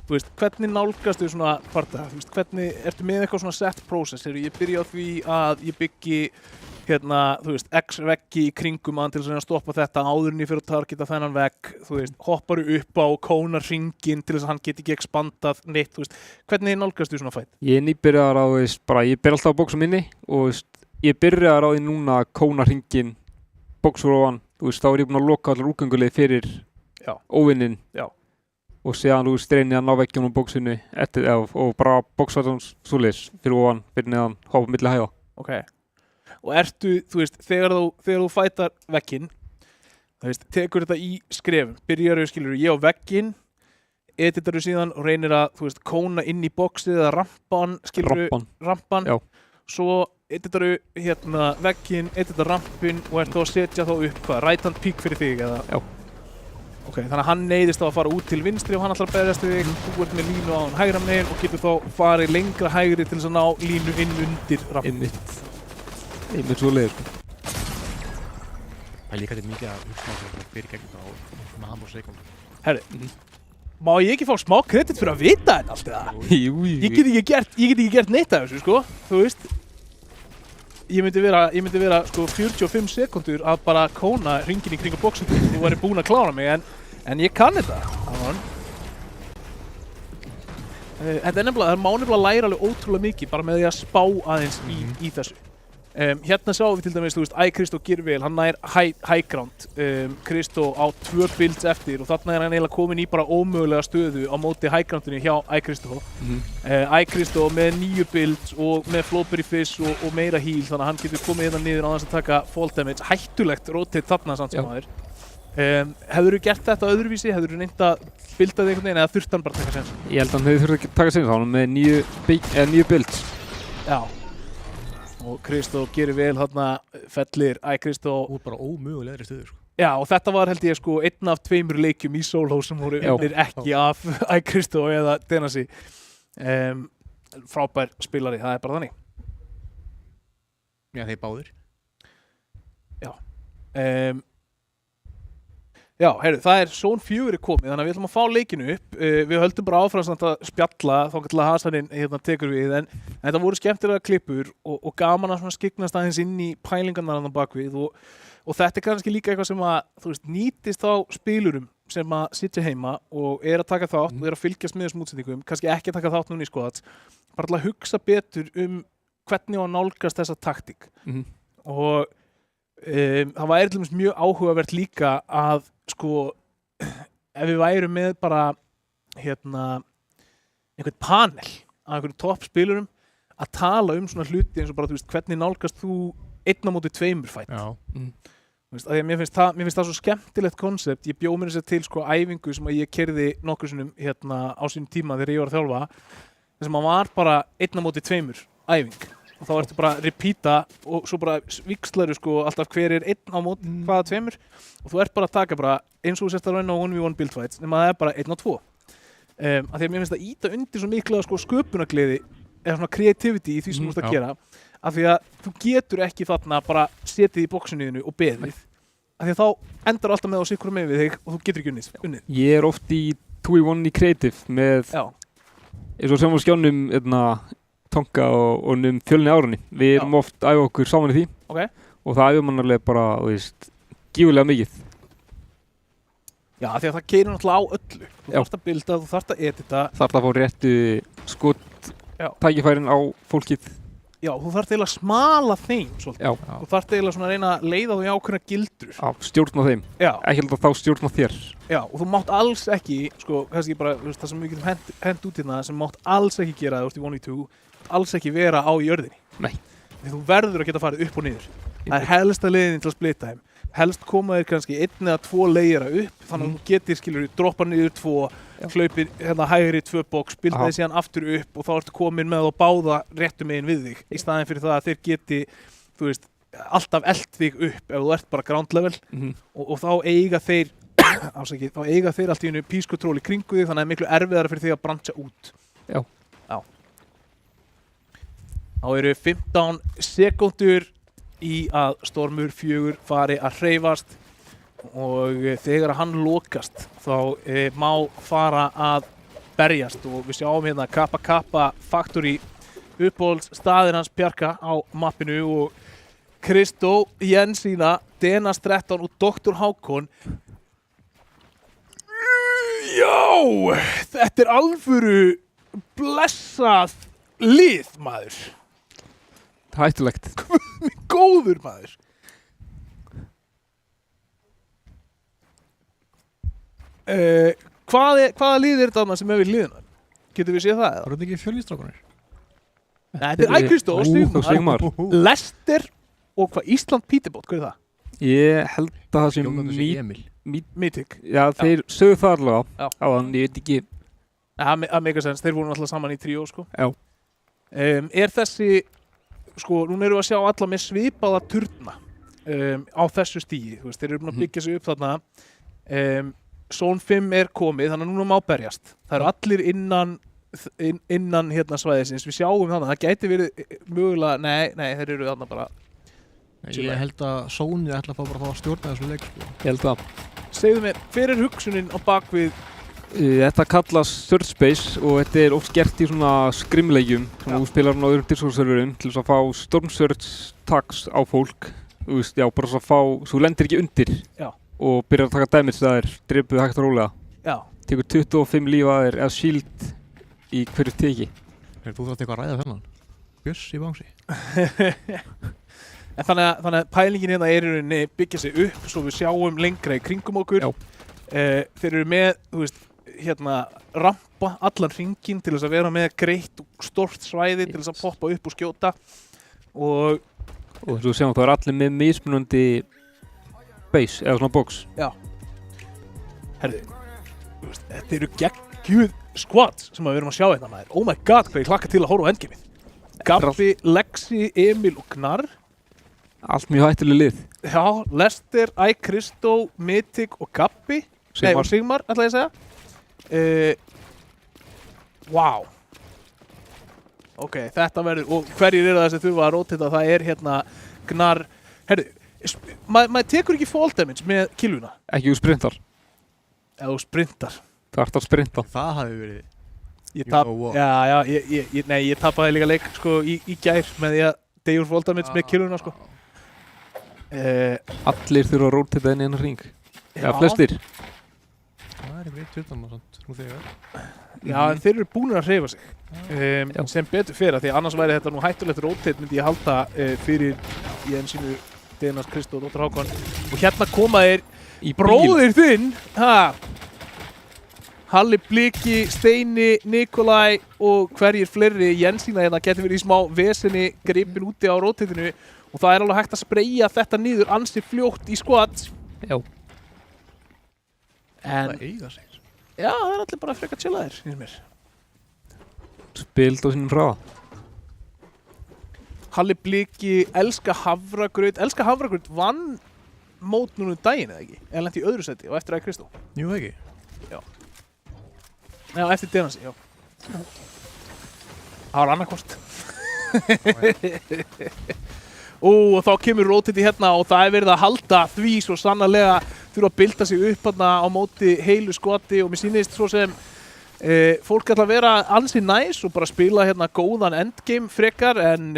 Þú veist, hvernig nálgastu svona parta? Þú veist, hvernig, ertu með eitthvað svona set process? Ég byrja á því að ég byggi, hérna, þú veist, X-veggi í kringum hann til að stoppa þetta áður en ég fyrir að targeta þennan vegg, þú veist, hopparu upp á kónar hringinn til þess að hann geti ekki expandað neitt, þú veist, hvernig nálgastu svona fight? Ég er nýbyrjaðar á, þú veist, bara, ég ber alltaf á boxa minni og, þú veist, ég byrjaðar á því núna að kóna hringinn, boxa frá hann, þú veist, þá er ég búinn að loka allar útgönguleið fyrir óvinnin. Já. Og séðan, þú veist, reyni að ná veggjum á boxinu og bara boxa þannig svoleiðis fyrir ofan, fyrir neðan, hoppa milli hæða. Okay. Og ertu, þú veist, þegar þú fætar vegginn, þú veist, tekur þetta í skrefum, byrjar skilur ég á vegginn, editar síðan og reynir að, þú veist, kóna inn í boxið eða rampan, skilur rampan, já. Svo editaru hérna vegginn, editaru rampin og ert þá að setja þá upp hvað, right hand peak fyrir þig eða? Já. Ok, þannig að hann neyðist þá að fara út til vinstri og hann ætlar að berjast við þig, þú ert með línu á hann hægra megin og getur þá farið lengra hægri til þess að ná línu inn undir rampin. Einmitt svo leiður. Það er líka þetta mikið að hugsa að fyrir gegnum það á maður og sekund. Herri, má ég ekki fá smá kredit fyrir að vita þetta allt eða? Jú. Ég get ekki gert neitt af þessu, sko, þú veist. Ég myndi vera sko 45 sekundur að bara kóna hringinn í kringu bóksin og þú væri búinn að klára mig, en ég kann þetta. Þetta er nefnilega, það má nefnilega læra alveg ótrúlega mikið bara með því að spá aðeins í þessu. Hérna sjáum við til dæmis, þú veist, Kristó Girvel, hann nær high ground, Kristó á 2 builds eftir og þarna er hann eiginlega komin í bara ómögulega stöðu á móti high groundinu hjá Kristó. Kristó með 9 builds og með Flowberry Fizz og meira heal, þannig að hann getur komið hérna niður á þess að taka fall damage, hættulegt rotate þarna samt sem aður. Hefurðu gert þetta öðruvísi? Hefurðu reynt að builda þig einhvern veginn eða þurfti hann bara að taka sens? Ég held að hann hefði þurft að taka sens á hann með 9 builds. Já. Og Kristó gerir vel þarna fellir Kristó Og bara ómögulegri stöður, sko. Já, og þetta var held ég sko 1 af 2 leikjum í solo sem voru unnir ekki af Kristó eða Denasi. Frábær spilari, það er bara þannig. Já, þeir báðir. Já. Já, heyrðu, það er Zone 4 komið, þannig að við ætlum að fá leikinu upp. Við höldum bara áfram samt að spjalla þá til að Hasaninn hérna tekur við, en þetta voru skemmtilega klippur og gaman að svona skyggnast aðeins inn í pælingarnar þarna bakvið og þetta er kannski líka eitthvað sem að, þú veist, nýtist á spilurum sem að sitja heima og er að taka þátt og er að fylgjast með þessum útsendingum, kannski ekki að taka þátt núna í skoðats, bara til að hugsa betur hvernig á að nálgast þessa taktík. Og það væri til dæmis mjög áhugavert líka að sko ef við værum með bara hérna einhvern panel af einhverjum topp spilurum að tala svona hluti eins og bara þú veist hvernig nálgast þú 1 á móti 2 fight. Já. Þú veist, að mér finnst það svo skemmtilegt konsept. Ég bjó mér þess að til sko æfingu sem að ég keyrði nokkur sinnum hérna á sínum tíma þegar ég var að þjálfa þessum að var bara 1 á móti 2 æfing. Og þá ertu bara að repeata og svo bara víxlaru sko alltaf hver er 1 á móti hvaða 2 og þú ert bara að taka bara eins og þú sérst að reyna á 1v1 build fights nema það er bara 1 á 2. Af því að mér finnst það íta undir svo mikla sko sköpunargleði eða svona creativity í því sem þú ert að gera af því að þú getur ekki þarna bara setið í bóksinuðinu og beðið af því að þá endar alltaf með á sikkur með við þig og þú getur ekki unnið. Ég er oft í 2v1 í creative með eins og sem á skjánum Tonka og fjölni árunni. Við erum oft æfa okkur saman í því og það æfum mannalega bara, þú veist, gífurlega mikið. Já, því að það keyrir náttúrulega á öllu. Þú þarft að builda, þú þarft að edita. Þarft að fá réttu tækifærin á fólkið. Já, þú þarft eiginlega að smala þeim svolítið. Já. Þú þarft eiginlega svona að reyna að leiða þú í ákveðna gildur. Já, stjórna þeim. Já. Ekki held að þá stjórna þér. Já, og þú mátt alls ekki, sko, kannski bara, þú veist, það sem við getum hent út hérna sem mátt alls ekki gera, þú veist, í 1v2, alls ekki vera á jörðinni. Nei. Því þú verður að geta farið upp og niður. Það er helsta leiðin til að splitta þeim. Helst koma þér kannski 1 eða 2 layera upp, þannig að þú getur, skilur, droppa niður 2, hlaupir hérna hægri 2 box, spilta þig síðan aftur upp og þá ertu komin með að báða réttu megin við þig. Í staðinn fyrir það að þeir geti, þú veist, alltaf elt þig upp ef þú ert bara ground level og þá eiga þeir, þá eiga þeir allt í einu peace control í kringu þig, þannig að það er miklu erfiðara fyrir þig að brancha út. Já. Þá eru 15 sekúndur í að Stormur 4 fari að hreyfast og þegar hann lokast þá má fara að berjast og við sjáum hérna Kappa Kappa Factory uppáhalds staðir hans Bjarka á mappinu og Kristó, Jensína, Denas 13 og Dr. Hákon. Já, þetta er alvöru blessað lið, maður. Það er hættulegt. Góður, maður. Hvaða lið er þetta sem er við hliðina? Getur við séð það? Það eru ekki fjölnistrákunir? Nei, þetta er Kristó og Sigmar. Lester og hvað Ísland Peterbot, hvað er það? Ég held að það sé Mythic. Já, þeir sögðu það allavega á þann, ég veit ekki. Það make a sense, þeir voru alltaf saman í tríó, sko. Já. Er þessi sko, núna erum við að sjá alla með svipaða turna á þessu stígi, þú veist, þeir eru búin að byggja sig upp þarna. Zone 5 er komið, þannig að núna má berjast. Það eru allir innan hérna svæðisins, við sjáum þarna, það gæti verið mögulega, nei, þeir eru þarna bara. Ég held að Sony ætla að fá bara að stjórna þessu leik, sko. Ég held að. Segðu mér, hver er hugsunin á bakvið? Þetta kallast Third Space og þetta er oft gert í svona skrimleikjum sem þú spilar á öðrum Discord-serverum til þess að fá Storm Surge tags á fólk. Þú veist, já, bara þess að fá, svo þú lendir ekki undir og byrjar að taka damage þegar þeir dripuð hægt og rólega. Já. Tekur 25 líf að þeir eða shield í hverju teki. Þú þarft eitthvað að ræða þennan. Björs í bangsi. En þannig að pælingin hérna er í rauninni byggja sig upp svo við sjáum lengra í kringum okkur. Þeir eru með, þú veist, hérna rampa allan hringinn til þess að vera með greitt og stórt svæði til þess að poppa upp og skjóta og svo sjáum það er allir með mismunandi base eða svona box. Já. Herðu, þú veist, þetta eru geggjuð squads sem við erum að sjá hérna maður. Oh my god, hvað ég hlakka til að horfa á endgameið. Gabbi, Lexi, Emil og Gnar. Allt mjög hættuleg lið. Já, Lester, Kristó, Mythic og Gabbi. Nei, og Sigmar, ætla ég að segja. Wow. Ok, þetta verður, og hverjir eru það sem þurfa að rótita, það er hérna Gnar. Herðu, maður tekur ekki fall damage með killuna. Ekki úr sprintar. Eða þú sprintar. Það ert að sprinta. Það hafi verið. Ég tapaði líka leik sko í gær með því að deyja úr fall damage með killuna sko. Allir þurfa að rótita inn í hennar hring. Já, flestir. Það er eitthvað 1-14 og svona, nú þegar. Já, en þeir eru búin að hreyfa sig. Sem betur fyrir því annars væri þetta nú hættulegt róteit myndi ég halda fyrir í ensínu Denars, Kristó og Dr. Hákon. Og hérna koma þeir í bróðir þinn, Halli Bliki, Steini, Nikolai og hverjir fleiri. Jensína hérna getur verið í smá vesenni gripin úti á róteitinu og það er alveg hægt að spreyja þetta niður ansi fljótt í squad. Já. En það eiga sig. Já, það er allir bara frekar chillaðir, finnst mér. Spild á sínum hraða. Halli Bliki, Elska Hafragraut. Elska Hafragraut vann mót núna daginn eða ekki? Eða lenti í öðru seti og eftir Kristó. Jú, ekki. Já. Já, eftir Denasi, já. Það var annarkvort. Og þá kemur rótiti hérna og það er verið að halda því svo sannarlega þurfa að bilda sig upp hérna á móti heilu skoti og mér sýnist svo sem fólk ætla að vera ansi næs og bara spila hérna góðan endgame frekar en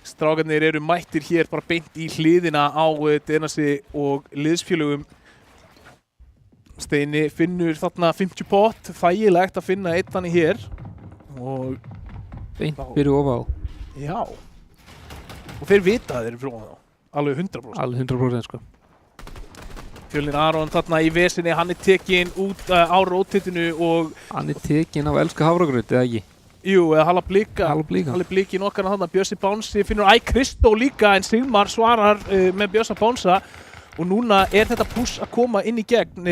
strákarnir eru mættir hér bara beint í hliðina á Denasi og liðsfélögum. Steini finnur þarna 50 pott, þægilegt að finna einn þannig hér og beint fyrir ofá. Já. Og þeir vita að þeir eru frá þá, alveg 100%. Alveg 100% sko. Fjölnir Aron þarna í vesinni, hann er tekinn út á rótitinu og hann er tekinn á Elska Hafragraut, eða ekki? Jú, eða Halla Blika. Halli Bliki nokkana þarna, Bjössi Bánsi finnur Kristó líka en Sigmar svarar með Bjössa Bánsa og núna er þetta push að koma inn í gegn.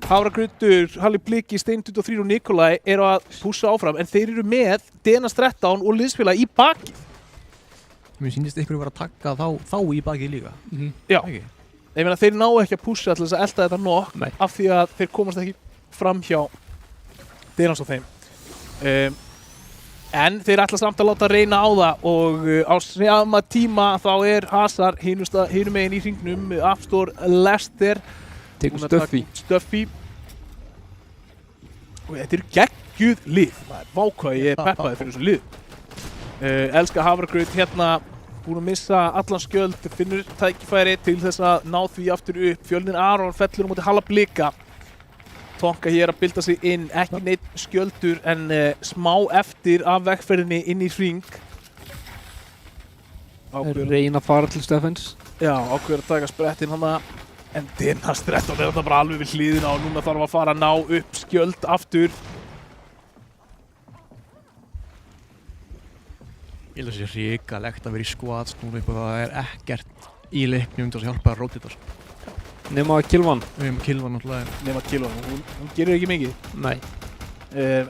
Hafragrautur, Halli Bliki, Stein 23 og Nikolai eru að pussa áfram en þeir eru með Denas 13 og liðsfélag í baki. Mér sýnist ykkur að vera að taka þá í baki líka. Já. Ekki? Ég meina þeir ná ekki að pussa til þess að elda þetta nokk af því að þeir komast ekki fram hjá Denas og þeim. En þeir ætla samt að láta reyna á það og á sama tíma þá er Hazar hinum megin í hringnum, Afstor, Lester. Tekur Stuffy. Og þetta eru geggjuð lið. Vá hvað ég er peppaði fyrir þessu lið. Elska Hafragraut hérna búin að missa allan skjöld, finnur tækifæri til þess að ná því aftur upp. Fjölnir Aron fellur á móti Halla Blika. Tonka hér að bilda sig inn, ekki neitt skjöldur en smá eftir af vegferðinni inn í hring. Reyna að fara til Steffens. Já, ákveður að taka sprettinn hana. En Denas 13 er þetta bara alveg við hliðina og núna þarf að fara að ná upp skjöld aftur. Ég held að það sé hrikalegt að vera í squads núna upp og það er ekkert í leiknum til að hjálpa að rótita. Nema að Kilvan. Kilvan náttúrulega. Nema Kilvan, hún gerir ekki mikið. Nei.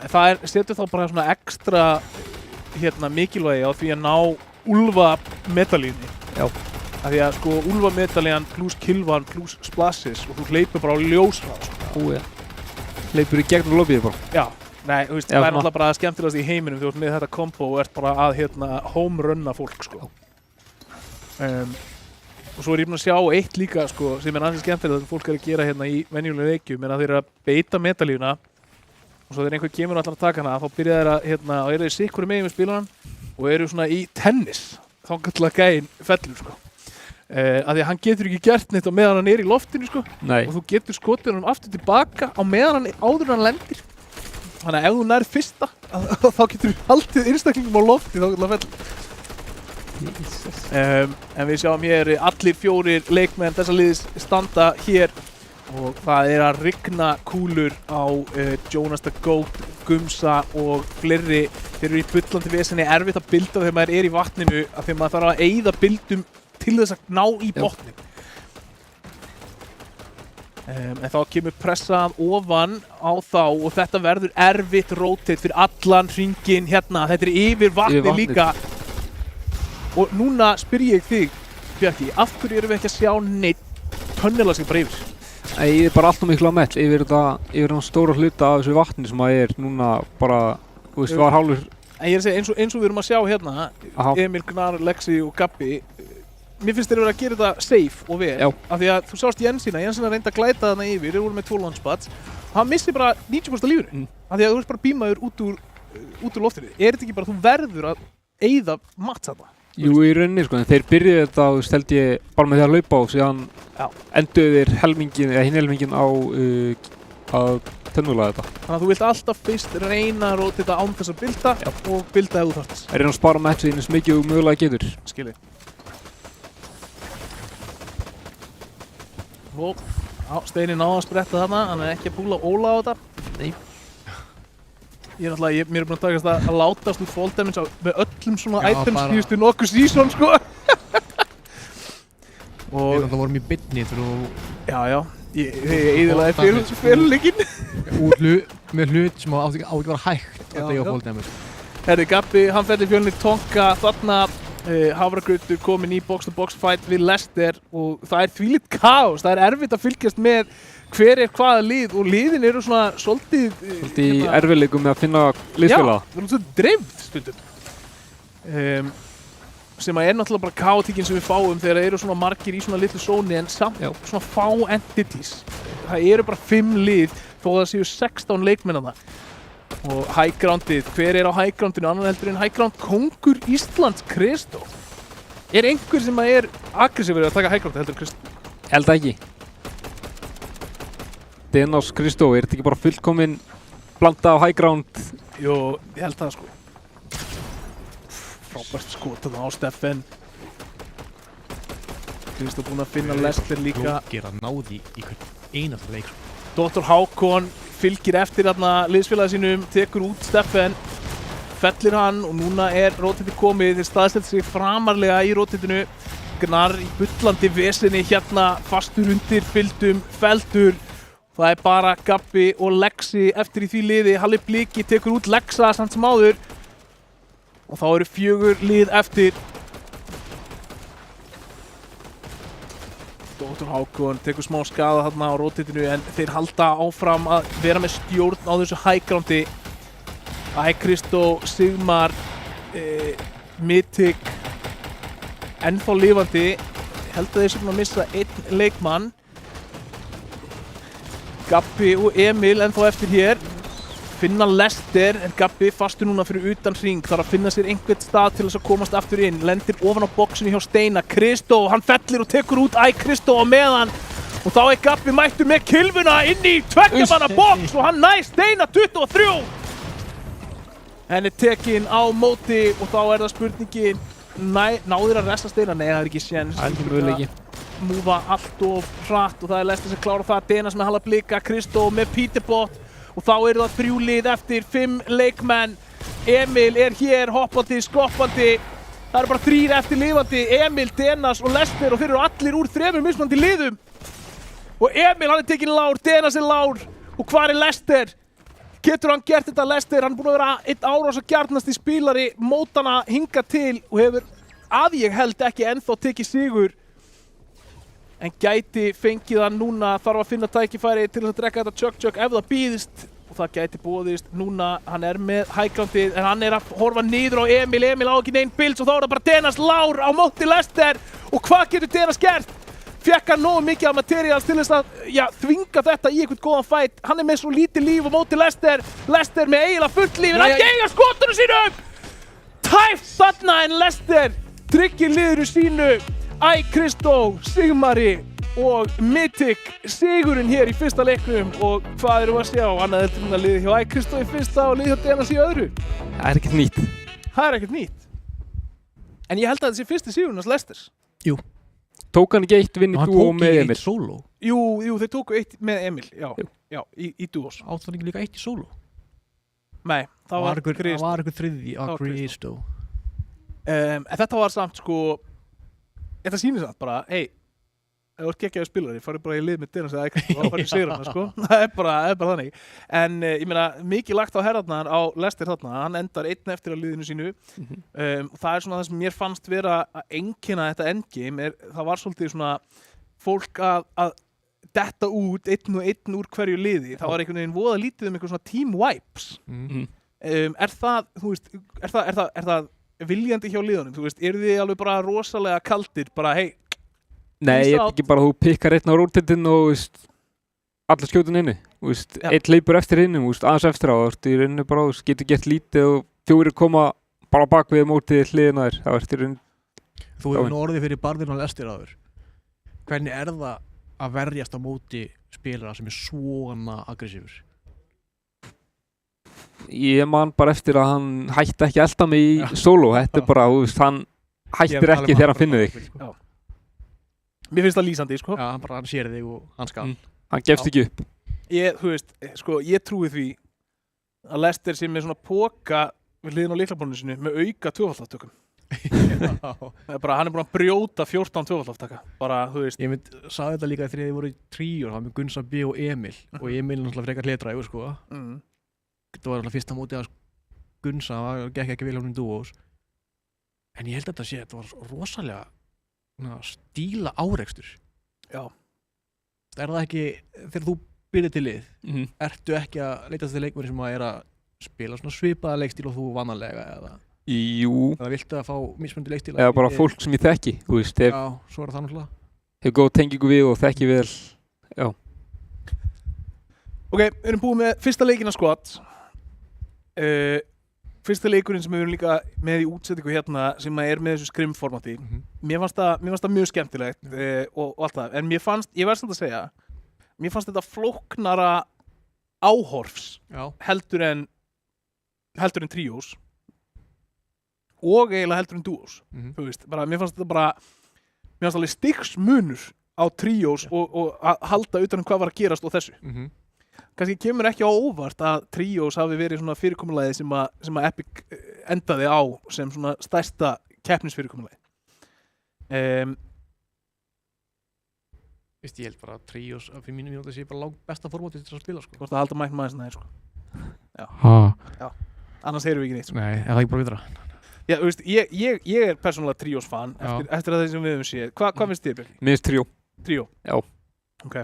Það setur þá bara svona ekstra mikilvægi á því að ná Úlfa medalíunni. Já. Af því að sko Úlfa medalían pluss kilvan pluss splashes og þú hleypur bara á ljóshrað sko. Ó, já. Leipur í gegnum lobbyið bara. Já, nei, þú veist, Já, það er svona. náttúrulega bara skemmtilegast í heiminum þegar þú ert með þetta kombo og ert bara að home runna fólk sko. Og svo er ég búinn að sjá eitt líka sko, sem er ansið skemmtilegt að fólk er að gera hérna í venjulegum leikjum, en að þeir eru að beita medalíuna og svo þegar einhver kemur og ætlar að taka hana þá byrja þeir að, hérna, og eru þeir sikkur megin við spilaran og eru svona í tennis þá kallar gæinn fellur sko. Af því að hann getur ekki gert neitt á meðan hann er í loftinu sko. Nei. Og þú getur skotið hann aftur tilbaka á meðan hann áður en hann lendir. Þannig að ef þú nær fyrsta þá getur þú haldið einstaklingum á lofti þá kallar fellur. En við sjáum hér allir 4 leikmenn þessa liðs standa hér og það er að rigna kúlur á Jonas the Goat, Gumsa og fleiri. Þeir eru í bullandi vesenni, erfitt að bilda þegar maður er í vatninu af því að maður þarf að eyða bildum til þess að ná í botnin. En þá kemur pressað ofan á þá og þetta verður erfitt rotate fyrir allan hringinn hérna. Þetta er yfir vatni líka. Og núna spyr ég þig, Bjarki, af hverju erum við ekki að sjá neitt tunnela sig bara yfir? Ég er bara alltaf miklu að mell yfir þann stóra hluta af þessu vatni sem að er núna bara, þú veist, var hálfur. En ég er að segja, eins og við erum að sjá hérna, Aha. Emil, Gnar, Lexi og Gabbi, mér finnst þeir vera að gera þetta safe og vel. Já. Af því að þú sást Jensina reyndi að glæta þarna yfir, þeir voru með 2 launchpads og hann missti bara 90% af lífinu. Af því að þú ert bara bímaður út úr loftinu. Er þetta ekki bara, þú verður að eyða matt þarna? Jú, í rauninni sko, en þeir byrjuðu þetta og held ég bara með því að hlaupa á og síðan enduðu þeir hinn helmingin á að tönnulega þetta. Þannig að þú vilt alltaf fyrst reyna að róta þetta án þess að bilda og bilda ef þú þarft þess. Það er að spara með þetta eins mikið og mögulega getur. Skilji. Og Steini náði að spretta þarna, hann er ekki að púla Óla á þetta. Nei. Mér er búinn að takast að látast úr fall damage með öllum svona Já, items bara- síðustu nokkuð season sko. Við Og náttúrulega vorum í byrni já, ég eyðilagði fyrirleikinn. með hlut sem átti ekki að vera hægt Já, að deyja já. fall damage. Herri, Gabbi, hann fell í fjölni Tonka, þarna Hafragrautur komin í box-to-box fight við Leicester og það er þvílíkt kaos, það er erfitt að fylgjast með hver er hvaða lið og liðin eru svona svolítið Svolítið í erfiðleikum með að finna liðsfélaga. Já, það er svona dreifð stundum sem að er náttúrulega bara kaotíkin sem við fáum þegar það eru svona margir í svona litlu sóni en samt Já. svona fá entities. Það eru bara 5 lið þó það séu 16 leikmenn þarna. Og high groundið, hver er á high groundinu annan heldur en high ground kongur Íslands, Kristó? Er einhver sem að er aggressífur að taka high ground heldur en Kristó? Held það ekki. Denás Kristó, er þetta ekki bara fullkomin blanda af high ground? Jú, ég held það sko. Frábært skotað á Steffen. Kristó búinn að finna Leicester líka. Rókir að náði í hvern einasta leik. Dr. Hákon fylgir eftir þarna liðsfélagi sínum, tekur út Steffen, fellir hann og núna er rótitið komið, þeir staðsett sig framarlega í rótitinu. Gnar í bullandi vesinni hérna, fastur undir, fylgdum, feldur. Það er bara Gabbi og Lexi eftir í því liði, Halli Bliki tekur út Lexa samt sem áður. Og þá eru 4 lið eftir. Dr. Hákon tekur smá skada þarna á rótitinu en þeir halda áfram að vera með stjórn á þessu high groundi. Kristó, Sigmar, Mythic, ennþá lifandi. Ég held að þeir sem að missa 1 leikmann. Gabbi og Emil ennþá eftir hér. Finna Leicester en Gabbi fastur núna fyrir utan hring, þarf að finna sér einhvern stað til þess að komast aftur inn, lendir ofan á boxinu hjá Steina. Kristó, hann fellir og tekur út Kristó á meðan og þá er Gabbi mættur með kylfuna inn í tveggjamanna box og hann nær Steina 23. Henn er tekin á móti og þá er það spurningin, náður að resta Steina? Nei, það er ekki séns. Það er ekki möguleiki. Múfa allt of hratt og það er Leicester sem klára það. Denas með Halla Blika, Kristó með Peterbot. Og þá eru það 3 lið eftir, 5 leikmenn. Emil er hér, hoppandi, skoppandi. Það eru bara 3 eftir lifandi. Emil, Denas og Leicester og þeir eru allir úr 3 mismunandi liðum. Og Emil, hann er tekinn lár, Denas er lár. Og hvar er Leicester? Getur hann gert þetta Leicester? Hann er búinn að vera 1 árás og gjarnasti spílari mótana hinga til og hefur að ég held ekki ennþá tekið sigur en gæti fengið hann núna, þarf að finna tækifæri til að drekka þetta chug ef það býðist og það gæti bóðist núna, hann er með hægrándið en hann er að horfa niður á Emil á ekki neinn Bills og þá er það bara Denas Lár á móti Leicester og hvað getur Denas gert? Fekk hann nógu mikið af materials til þess að þvinga þetta í einhvern góðan fight, hann er með svo lítið líf á móti Leicester með eiginlega fullt líf en hann geigar skotunum sínum tæft þarna en Leicester tryggir liðinu sínu Kristó, Sigmari og Mythic sigurinn hér í fyrsta leiknum og hvað erum við að sjá? Annað heldur en að liði hjá Kristó í fyrsta og liði hjá Denas í öðru. Það er ekkert nýtt. Það er ekkert nýtt. En ég held að þetta sé fyrsti sigurinn hans Leicester. Jú. Tók hann ekki eitt vinn í dúo með Emil? Solo. Jú, þeir tóku eitt með Emil, já, í dúos. Átt það ekki líka eitt í solo? Nei, það var einhver þriðji á Kristó. En þetta var samt sko, þetta sýnir samt bara, ef þú ert geggjaður spilari, farið bara í lið með Denas eða Kristó, þá farið sigur hana sko, það er bara þannig. En ég meina, mikið lagt á herðarnar á Leicester þarna, hann endar einn eftir að liðinu sínu. Það er svona það sem mér fannst vera að einkenna þetta endgame, það var svolítið svona fólk að detta út einn úr hverju liði, það var einhvern veginn voða lítið eitthvað svona team wipes. Er það viljandi hjá liðunum, þú veist, eru þið alveg bara rosalega kaldir, bara Nei, ég er ekki bara að þú pikkar einn á rótendinn og allir skjótun inni. Einn leipur eftir hinnum, aðeins eftir á. Í rauninu bara, getur gert lítið og 4 koma bara bak við mótið hliðina þér. Það í rauninu. Þú hefur nú orðið fyrir barðinu á Leicester áður. Hvernig er það að verjast á móti spilara sem er svona aggressífur? Ég man bara eftir að hann hætti ekki að elda mig í solo. Þetta bara, hann hættir ekki þegar hann finnur þig. Mér finnst það lýsandi, sko. Já, hann sér þig og hann skal. Hann gefst ekki upp. Ég trúi því að Leicester sé með svona póka við hliðin á lyklaborðinu sinu með auka tvöfaldatökum. Hann er búinn að brjóta 14 tvöfaldátaka. Ég sagði þetta líka þegar þið voru í tríó, það var með Gunsa B og Emil og Emil er náttúrulega frekar hlédrægur, sko. Það var náttúrulega fyrsta mótið að Gunsa, það gekk ekki vel á hún dúós. En ég held að þetta var rosalega stíla árekstur. Já. Er það ekki, þegar þú byrðir til lið, ertu ekki að leitast til leikmenni sem er að spila svona svipaða leikstíl og þú vanalega eða? Jú. Eða viltu að fá mismunandi leikstíl? Eða bara fólk sem ég þekki, þú veist. Já, svo er það náttúrulega. Hefur góð tengingu við og þekki vel, já. Ok, við erum búið með fyrsta leikina squad. Fyrsta leikurinn sem við erum líka með í útsettingu hérna sem er með þessu skrimformati. Mér fannst það mjög skemmtilegt og allt það. En ég verð samt að segja, mér fannst þetta flóknara áhorfs heldur en tríós og eiginlega heldur en dúós. Þú veist, mér fannst alveg stigsmunur á tríós og að halda utan hvað var að gerast og þessu. Kannski kemur ekki á óvart að tríós hafi verið svona fyrirkomulagið sem að Epic endaði á sem svona stærsta keppnisfyrirkomulagið. Ég held bara að tríós fyrir mínum mínúti sé bara besta formátið til að spila, sko. Þú veist að halda mæknum aðeins næður, sko. Já. Annars heyrum við ekki neitt, sko. Nei, er það ekki bara vitra? Já, þú veist, ég er persónulega tríós fan eftir að það sem við höfum séð. Hvað finnst þér, Björki? Mér finnst tríó. Tríó? Já. Ok.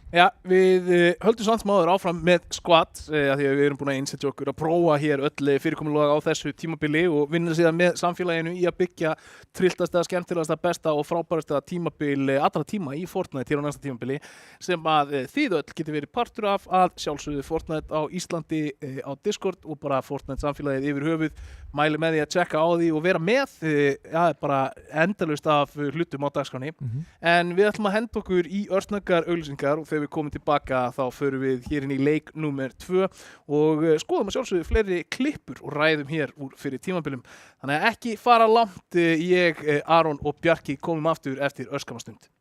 Já, við höldum samt sem áður áfram með squad af því að við erum búin að einsetja okkur að prófa hér öll fyrirkomulag á þessu tímabili og vinna síðan með samfélaginu í að byggja trilltasta, skemmtilegasta, besta og frábærasta tímabil allra tíma í Fortnite hér á næsta tímabili sem að þið öll getur verið partur af að sjálfsögðu Fortnite á Íslandi á Discord og bara Fortnite samfélagið yfir höfuð. Mæli með því að checka á því og vera með bara endalaust af hlutum á dagskránni. En við ætlum að henda okkur í örsnöggar auglýsingar og þegar við komum tilbaka þá förum við hér inn í leik númer 2 og skoðum að sjálfsögðu fleiri klippur og ræðum hér úr fyrir tímabilum. Þannig að ekki fara langt, ég, Aron og Bjarki komum aftur eftir örskamma stund.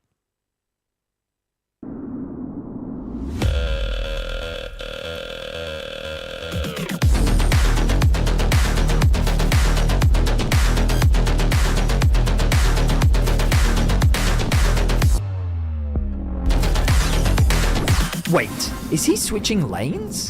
Wait, is he switching lanes?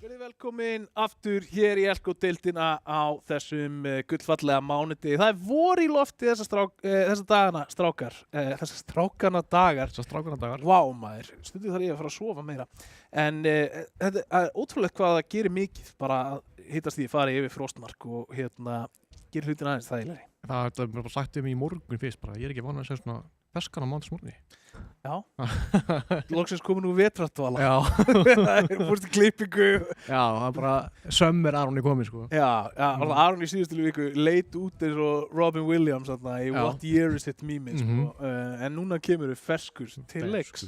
Verið velkomin aftur hér í Elko-deildina á þessum gullfallega mánudegi. Það vor í lofti þessa dagana, strákar. Þessa strákana dagar. Þessar strákana dagar. Vá maður, stundum þarf ég að fara að sofa meira. En þetta er ótrúlegt hvað það gerir mikið bara að hittast því að fara yfir frostmark og gerir hlutin aðeins þægilegri. Það er bara sagt í morgun fyrst bara. Ég er ekki vanað að segja svona ferskan á mánudagsmorgni. Já. Loksins komið nú vetrættvala. Já. Það er fórst í klippingu. Já, það er bara sömmur Aron í komið sko. Já, Aron í síðustu viku leit út eins og Robin Williams í What Year Is It meme sko. En núna kemur við ferskur til leiks.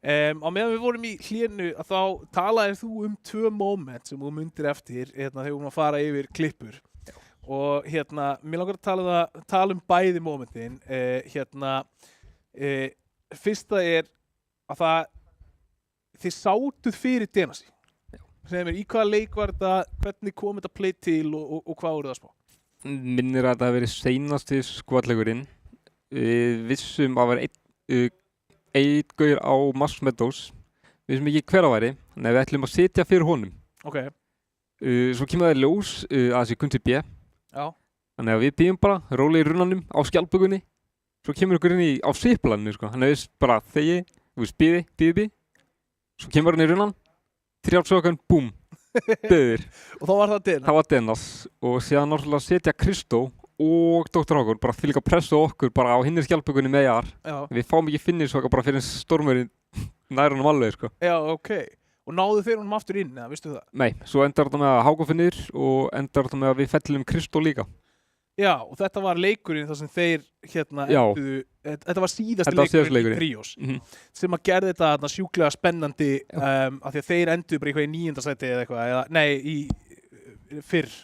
Á meðan við vorum í hlénu að þá talaðir þú 2 moment sem þú mundir eftir þegar við vorum að fara yfir klippur. Og mér langar að tala um bæði momentin. Fyrsta er að þið sátuð fyrir Denasi. Segðu mér, í hvaða leik var þetta, hvernig kom þetta play til og hvað voruð það að spá? Minnir að þetta hafi verið seinasti skvallegurinn. Við vissum að vera einn gaur á Mars Meadows. Við vissum ekki hver að væri, þannig að við ætlum að sitja fyrir honum. Ok. Svo kemur það í ljós að þessi kunn til B. Já. Þannig að við býðum bara rólega í runnanum á skjaldbökunni. Svo kemur ykkur inn á sviplaninu sko. Þannig að við bara býði. Svo kemur hann í runnan, 3 sekúndur, búm, döður. Og þá var það Denas? Það var Denas og síðan náttúrulega setja Kristó og Dr. Hákon bara því líka pressu okkur bara á hinni skjaldbökunni með jar. Já. Við fáum ekki finnir svo bara fyrir stormurinn nær honum alveg sko. Já, ok. Og náðu þeir honum aftur inn, eða vistu það? Nei, svo endar þetta með að Hákon finnir og endar þetta með að við fellum Kristó líka. Já, og þetta var leikurinn þar sem þeir enduðu, þetta var síðasti leikurinn í Tríós sem að gerði þetta sjúklega spennandi af því að þeir enduðu bara eitthvað í 9. sæti eða eitthvað, fyrr.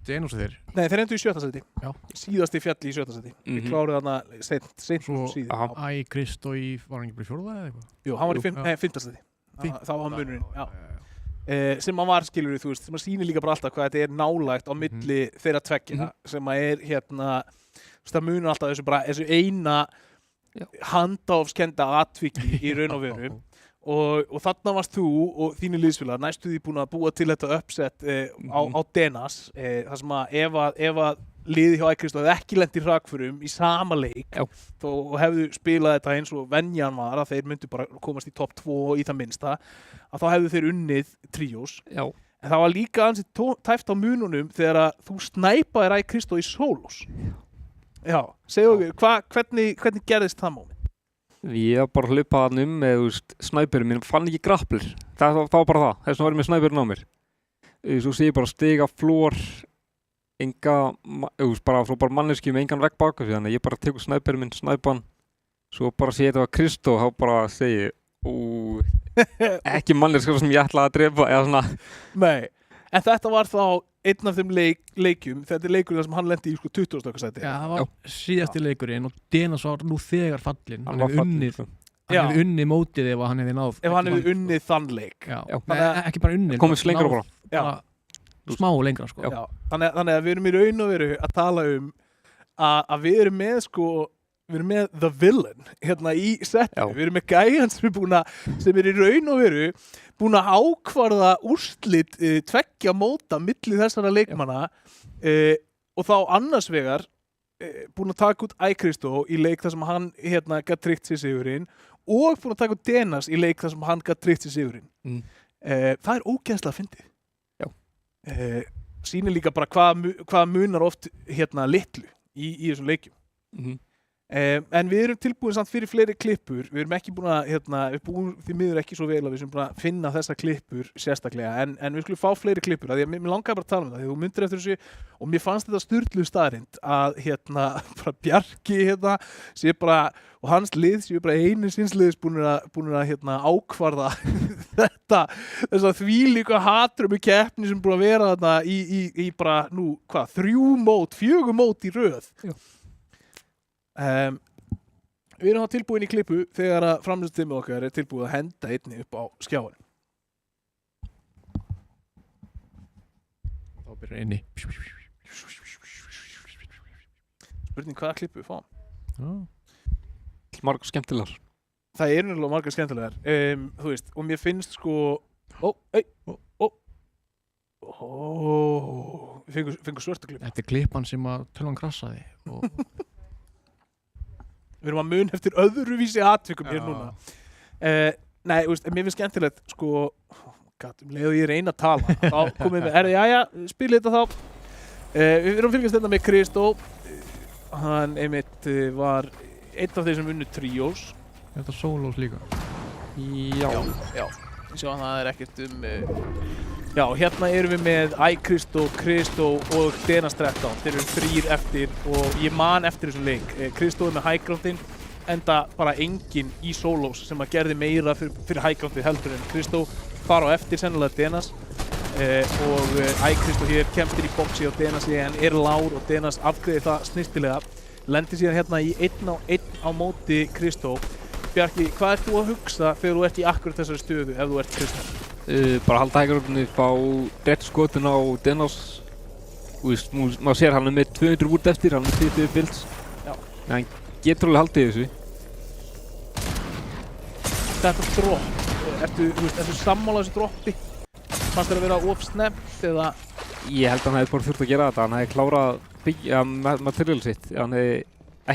Denas þeir? Nei, þeir enduðu í 7. sæti. Já. Síðasti fjalli í 7. sæti. Við kláruðu þarna seint síðan. Kristó var hann ekki bara í 4. eða eitthvað? Jú, hann var í 5. sæti. Það var munurinn, já. Sem að var, skilur þú veist, sem að sýnir líka bara alltaf hvað þetta er nálægt á milli þeirra tveggja sem að það munur alltaf þessu eina handahófskennda atviki í raun og veru og þarna varst þú og þínir liðsfélagar næstu því búin að búa til þetta uppsett á Denas þar sem að ef að liði hjá Kristó hefði ekki lent í hrakförum í sama leik og hefðu spilað þetta eins og venjan var að þeir myndu bara komast í topp 2 í það minnsta að þá hefðu þeir unnið Tríós. Já. En það var líka ansið tæft á mununum þegar að þú snæpaðir Kristó í solos. Já, segðu okkur, hvernig gerðist það moment? Ég bara hlaupaði hann með snæperinn minn, fann ekki grapplir. Það var bara það, þess vegna var ég með snæperinn á mér. Svo sé ég bara stiga flór bara manneski með engan vegg baka þannig að ég bara tekur snæperinn minn, snæpan svo bara sé þetta var Kristó þá bara segi ekki manneski sem ég ætlaði að drepa eða svona. Nei, en þetta var þá einn af þeim leikjum, þetta er leikurinn þar sem hann lendi í 20. sæti. Já, það var síðasti leikurinn og Denas var nú þegar fallinn. Hann hefði unnið mótið ef hann hefði náð. Ef hann hefði unnið þann leik. Já. Ekki bara unnið. Komist lengra bara. Já. Smá lengra sko. Já. Þannig að við erum í raun og veru að tala að við erum með the villain í setinu. Við erum með gæjan sem er í raun og veru búin að ákvarða úrslit tveggja móta milli þessara leikmanna og þá annars vegar búin að taka út Kristó í leik þar sem hann gat tryggt sér sigurinn og búin að taka út Denas í leik þar sem hann gat tryggt sér sigurinn. Það er ógeðslega fyndið. Sýnir líka bara hvað munar oft litlu í þessum leikjum. En við erum tilbúin samt fyrir fleiri klippur. Við erum ekki búin að við búum því miður ekki svo vel að við erum búin að finna þessa klippur sérstaklega en við skulum fá fleiri klippur af því að mér langaði bara að tala um það því þú myndir eftir þessu og mér fannst þetta sturluð staðreynd að bara Bjarki sé bara og hans lið séu bara einu síns liðs búin að ákvarða þessa þvílíku hatrumu keppni sem búin að vera þarna í bara, 4 mót í röð. Við erum þá tilbúin í klippu þegar að framleiðsluteymið okkar er tilbúið að henda einni upp á skjáin. Þá byrjar inni. Spurning hvaða klippu við fáum. Margar skemmtilegar. Það er náttúrulega margar skemmtilegar. Þú veist, og mér finnst sko... Við fengum svörtu klippu. Þetta er klippan sem að tölvan krassaði. Og... Við erum að mun eftir öðruvísi atvikum hér núna. Nei, þú veist, mér finnst skemmtilegt, sko... leið og ég reyna að tala. Þá komum við, jæja, spilið þetta þá. Við erum að fylgjast þetta með Kristó. Hann einmitt var einn af þeir sem unnu Trios. Þetta er solos líka. Já. Sjá, það er ekkert Já, hérna erum við með Kristó og Denas 13. Þeir eru 3 eftir og ég man eftir þessum leik. Kristó er með high groundin, enda bara enginn í solos sem að gerði meira fyrir high groundið heldur en Kristó. Fara á eftir sennilega Denas og Kristó hér kemst inn í boxi á Denasi en er lár og Denas afgreiði það snirtilega. Lendir síðan hérna í 1-1 á móti Kristó. Bjarki, hvað ert þú að hugsa þegar þú ert í akkurat þessari stöðu ef þú ert Kristó? Bara halda hæguröfni, fá rétt skotin á Denas. Maður sér hann með 200 út eftir, hann með 20 builds. Já. En hann getur alveg haldið þessu. Þetta dropp, ertu sammála þessu droppi? Fannst þér að vera of snebbt eða? Ég held að hann hefði bara þurft að gera þetta, hann hefði klárað byggja material sitt, hann hefði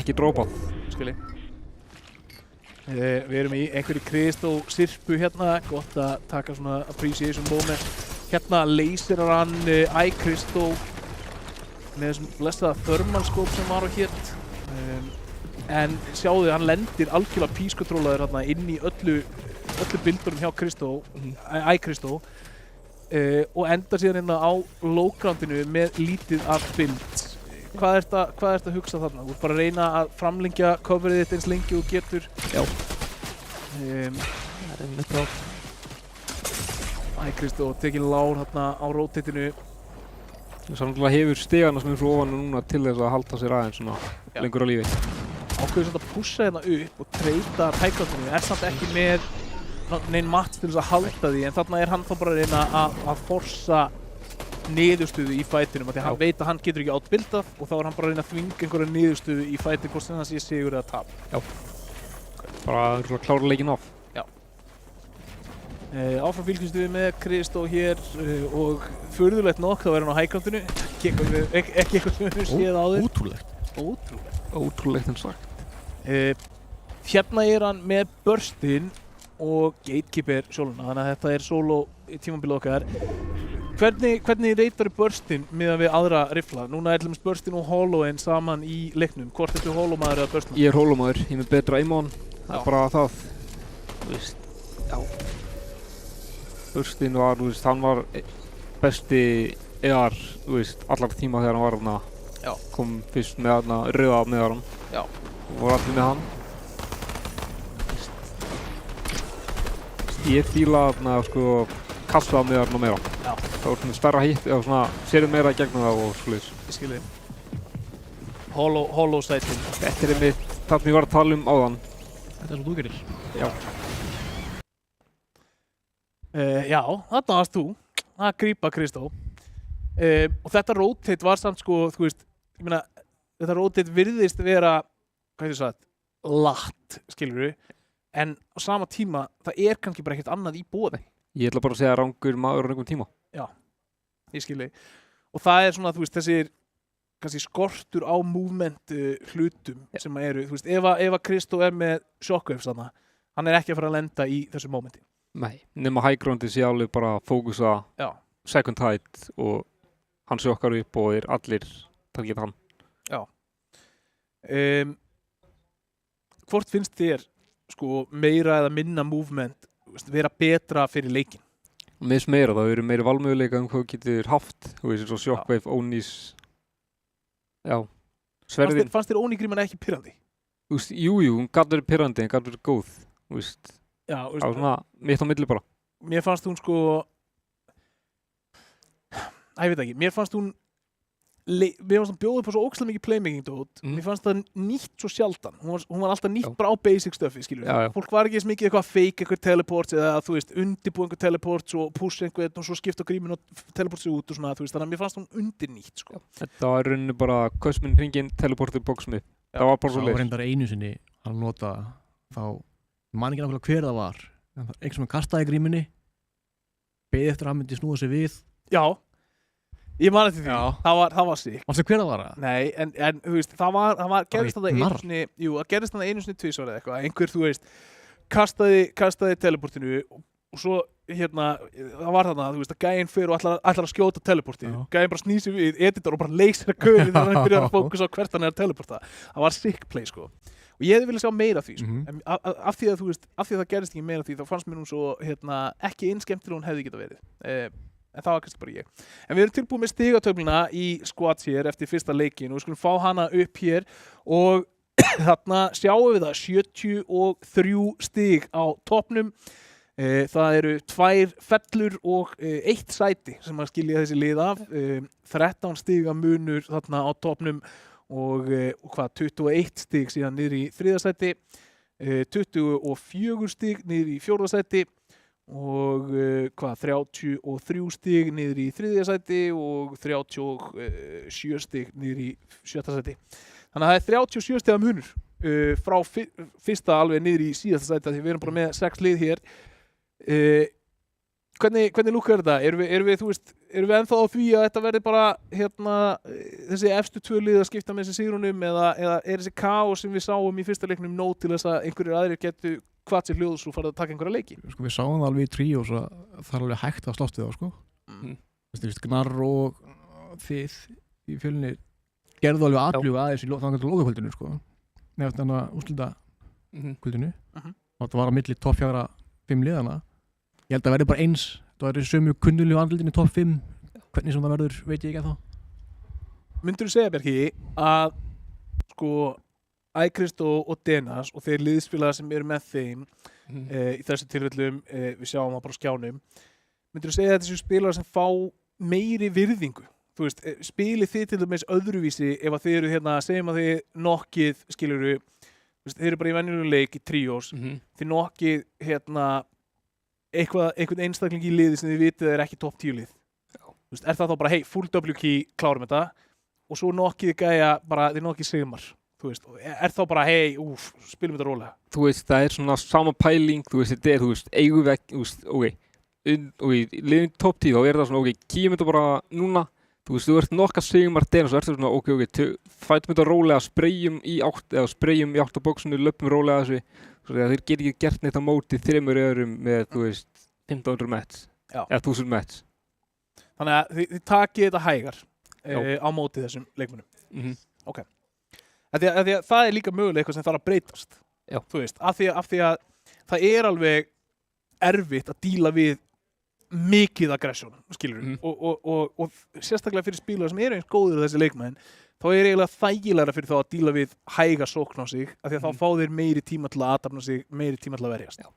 ekki dropað. Skilji. Við erum í einhverju Kristó sirpu hérna, gott að taka svona appreciation moment. Hérna leysirar hann Kristó með þessum blessaða thermalskóp sem var á hér. En sjáðu, hann lendir algjörlega pískutrólaður hérna inn í öllu bildurum hjá Kristó, Kristó. Og endar síðan hérna á low-groundinu með lítið af build. Hvað ert að hugsa þarna? Þú ert bara að reyna að framlengja coverið þitt eins lengi og getur. Já. Það er einmitt á. Kristó tekin lár hérna á rotatinu. Sannlega hefur stigana sem er frá ofan núna til þess að halda sér aðeins svona lengur á lífi. Ákveður samt að pussa hérna upp og treyta high-groundinu. Er samt ekki með neinn mats til þess að halda því en þarna er hann þá bara að reyna að forsa niðurstöðu í fætinum af því að hann veit að hann getur ekki átbildað og þá er hann bara að reyna að þvinga einhverja niðurstöðu í fætin hvort sem það sé sigur eða tap. Já. Bara klára leikinn af. Já. Áfram fylgjumstu við með Kristó hér og furðulegt nokk þá er hann á high-groundinu. Ekki eitthvað sem við höfum séð áður. Ótrúlegt en sagt. Hérna er hann með burstinn og gatekeeper sóluna, þannig að þetta er solo tímabilið okkar. Hvernig reytar burstinn miðað við aðra rifla? Núna er til dæmis burstinn og holoinn saman í leiknum. Hvort ertu holomaður eða burstmaður? Ég er holomaður, ég er með betra aim-on. Það er bara það. Þú veist, já. Burstinn var, hann var besti ER, allar tíma þegar hann var þarna. Já. Kom fyrst með þarna rauða með hann. Já. Og var allir með hann. Ég fíla þarna, kassa með þarna meira. Já. Það voru svona stærra hitt, eða svona sérum meira gegnum það og svoleiðis. Ég skilji. Holo-sætin. Þetta er einmitt það sem ég var að tala um áðan. Þetta er svo þú gerir. Já. Já, þarna varst þú að grípa Kristó. Og þetta rotate var samt þú veist, ég meina, þetta rotate virðist vera, hvað hefur sagt, latt, skilurðu. En á sama tíma, það er kannski bara ekkert annað í boði. Ég ætla bara að segja rangur maður á einhvern tíma. Já, ég skilji. Og það er svona, þú veist, þessir kannski skortur á movement hlutum sem eru, þú veist, ef að Kristó er með shockwaves þarna, hann er ekki að fara að lenda í þessu momenti. Nei, nema high groundi sé alveg bara að fókusa second height og hann sjokkar upp og allir takið hann. Já. Hvort finnst þér meira eða minna movement vera betra fyrir leikinn? Mér finnst meira, það eru meiri valmöguleika hvað getur haft, þú veist, svo shockwave, ónís, sverðin. Fannst þér ónýgríman ekki pirrandi? Þú veist, jú, hún gat verið pirrandi en gat verið góð, þú veist. Já, það var svona mitt á milli bara. mér fannst hún sko ég veit ekki, mér fannst hún bjóða upp á svo ógeðslega mikið playmaking dót, mér fannst það nýtt svo sjaldan, hún var alltaf nýtt bara á basic stöfi, skilur Já. fólk var ekki eins mikið eitthvað að fake eitthvað teleports eða þú veist, undirbúa einhver teleports og push einhvern og svo skipta grímin og teleports út og svona, þú veist, þannig að mér fannst hún undir nýtt sko. Þetta var í rauninni bara Cosmin hringin teleportið boxmið. Það var bara svo Það var leið. reyndar einu sinni að nota þá, ég man ekki nákvæmlega hver það var, einhver sem kastaði gríminni, beðið eftir að hann myndi snúa sig við. Já, ég man eftir því, Já. það var sick. Varstu hver það var það? Nei, en þú veist, það gerðist það einu narr. sinni, það gerðist það einu sinni tvisvar eða eitthvað, einhver, þú veist, kastaði teleportinu og svo, það var þarna, þú veist, að gæinn fer og ætlar að skjóta teleportið, Já. gæinn bara snýr sig við, editor og bara leysir að köfið þegar hann byrjar að fókusa á hvert hann er að teleporta. Það var sick play, sko. Og ég hefði viljað sjá meira af því, sko. En af því að, þú veist, af því að það gerðist ekki meira af því, þá fannst mér hún svo, ekki innskemmtilega hún hefði getað verið. En það var kannski bara ég. En við erum tilbúið með stigatöfluna í squats hér eftir fyrsta leikin og við skulum fá hana upp hér og þarna sjáum við það 73 stig á toppnum. Það eru 2 fellur og 1 sæti sem að skilja þessi lið af. 13 stiga munur þarna á toppnum og 21 stig síðan niður í 3. sæti. 24 stig niður í 4. sæti. Og 33 stig niður í 3. sæti og 37 stig niður í 7. sæti. Þannig að það er 37 stiga munur frá fyrsta alveg niður í síðasta sæti því við erum bara með 6 lið hér. Hvernig lúkkar þetta? Erum við ennþá á því að þetta verði bara þessi efstu 2 lið að skipta með þessi sigrunum eða er þessi kaos sem við sáum í fyrsta leiknum nóg til þess að einhverjir aðrir getu hvað sér hljóðs og farið að taka einhverja leiki? Sko við sáum það alveg í tríó svo það er alveg hægt að slást við þá sko. Þú veist, Gnarr og þið í fjölunni gerðu alveg aðljúg aðeins í þannig til lokakvöldinu sko. Nefnt þannig að úrslita kvöldinu. Og þetta var á milli topp 4-5 liðana. Ég held að verði bara eins. Það verði sömu kunnulegu andlitinu topp 5. Hvernig sem það verður veit ég ekki að þá. Myndirðu segja, Bjarki, að sko Ækrist og Denas og þeir liðsfélagar sem eru með þeim í þessu tilfellum, við sjáum það bara á skjánum, myndirðu segja að þessu spilarar sem fá meiri virðingu? Þú veist, spilið þið til dæmis öðruvísi ef að þið eru segjum að þið nokkið, skilurðu, þið eru bara í venjulegum leik í tríós, þið nokkið einhvern einstakling í liði sem þið vitið er ekki topp 10 lið. Þú veist, er það þá bara, hey, full W key, klárum þetta og svo nokkið gæja bara, þið nokkið sigmar. Þú veist, er þá bara, hey, spilum þetta rólega. Þú veist, það er svona sama pæling, þú veist, þetta er, þú veist, eigum við ekki, þú veist, liðin topp 10, þá er það svona, kíum þetta bara núna, þú veist, þú ert nokkað sigmar Denas og ert það svona, fætum þetta rólega, spreyjum í átt á bóksinu, löpum rólega þessu, þeir geta ekki gert neitt á móti 3 öðrum með, þú veist, 1500 mets, eða 1000 mets. Þannig að þið takið þetta hægar á móti þessum leikmönnum. Ok. Af því að það er líka mögulega eitthvað sem þarf að breytast. Já. Þú veist, af því að það er alveg erfitt að díla við mikið aggression, skilur og sérstaklega fyrir spílar sem eru eins góður þessi leikmenn, þá er eiginlega þægilegra fyrir þá að díla við hæga sókn á sig, af því að þá fá þeir meiri tíma til að athafna sig, meiri tíma til að verjast. Já.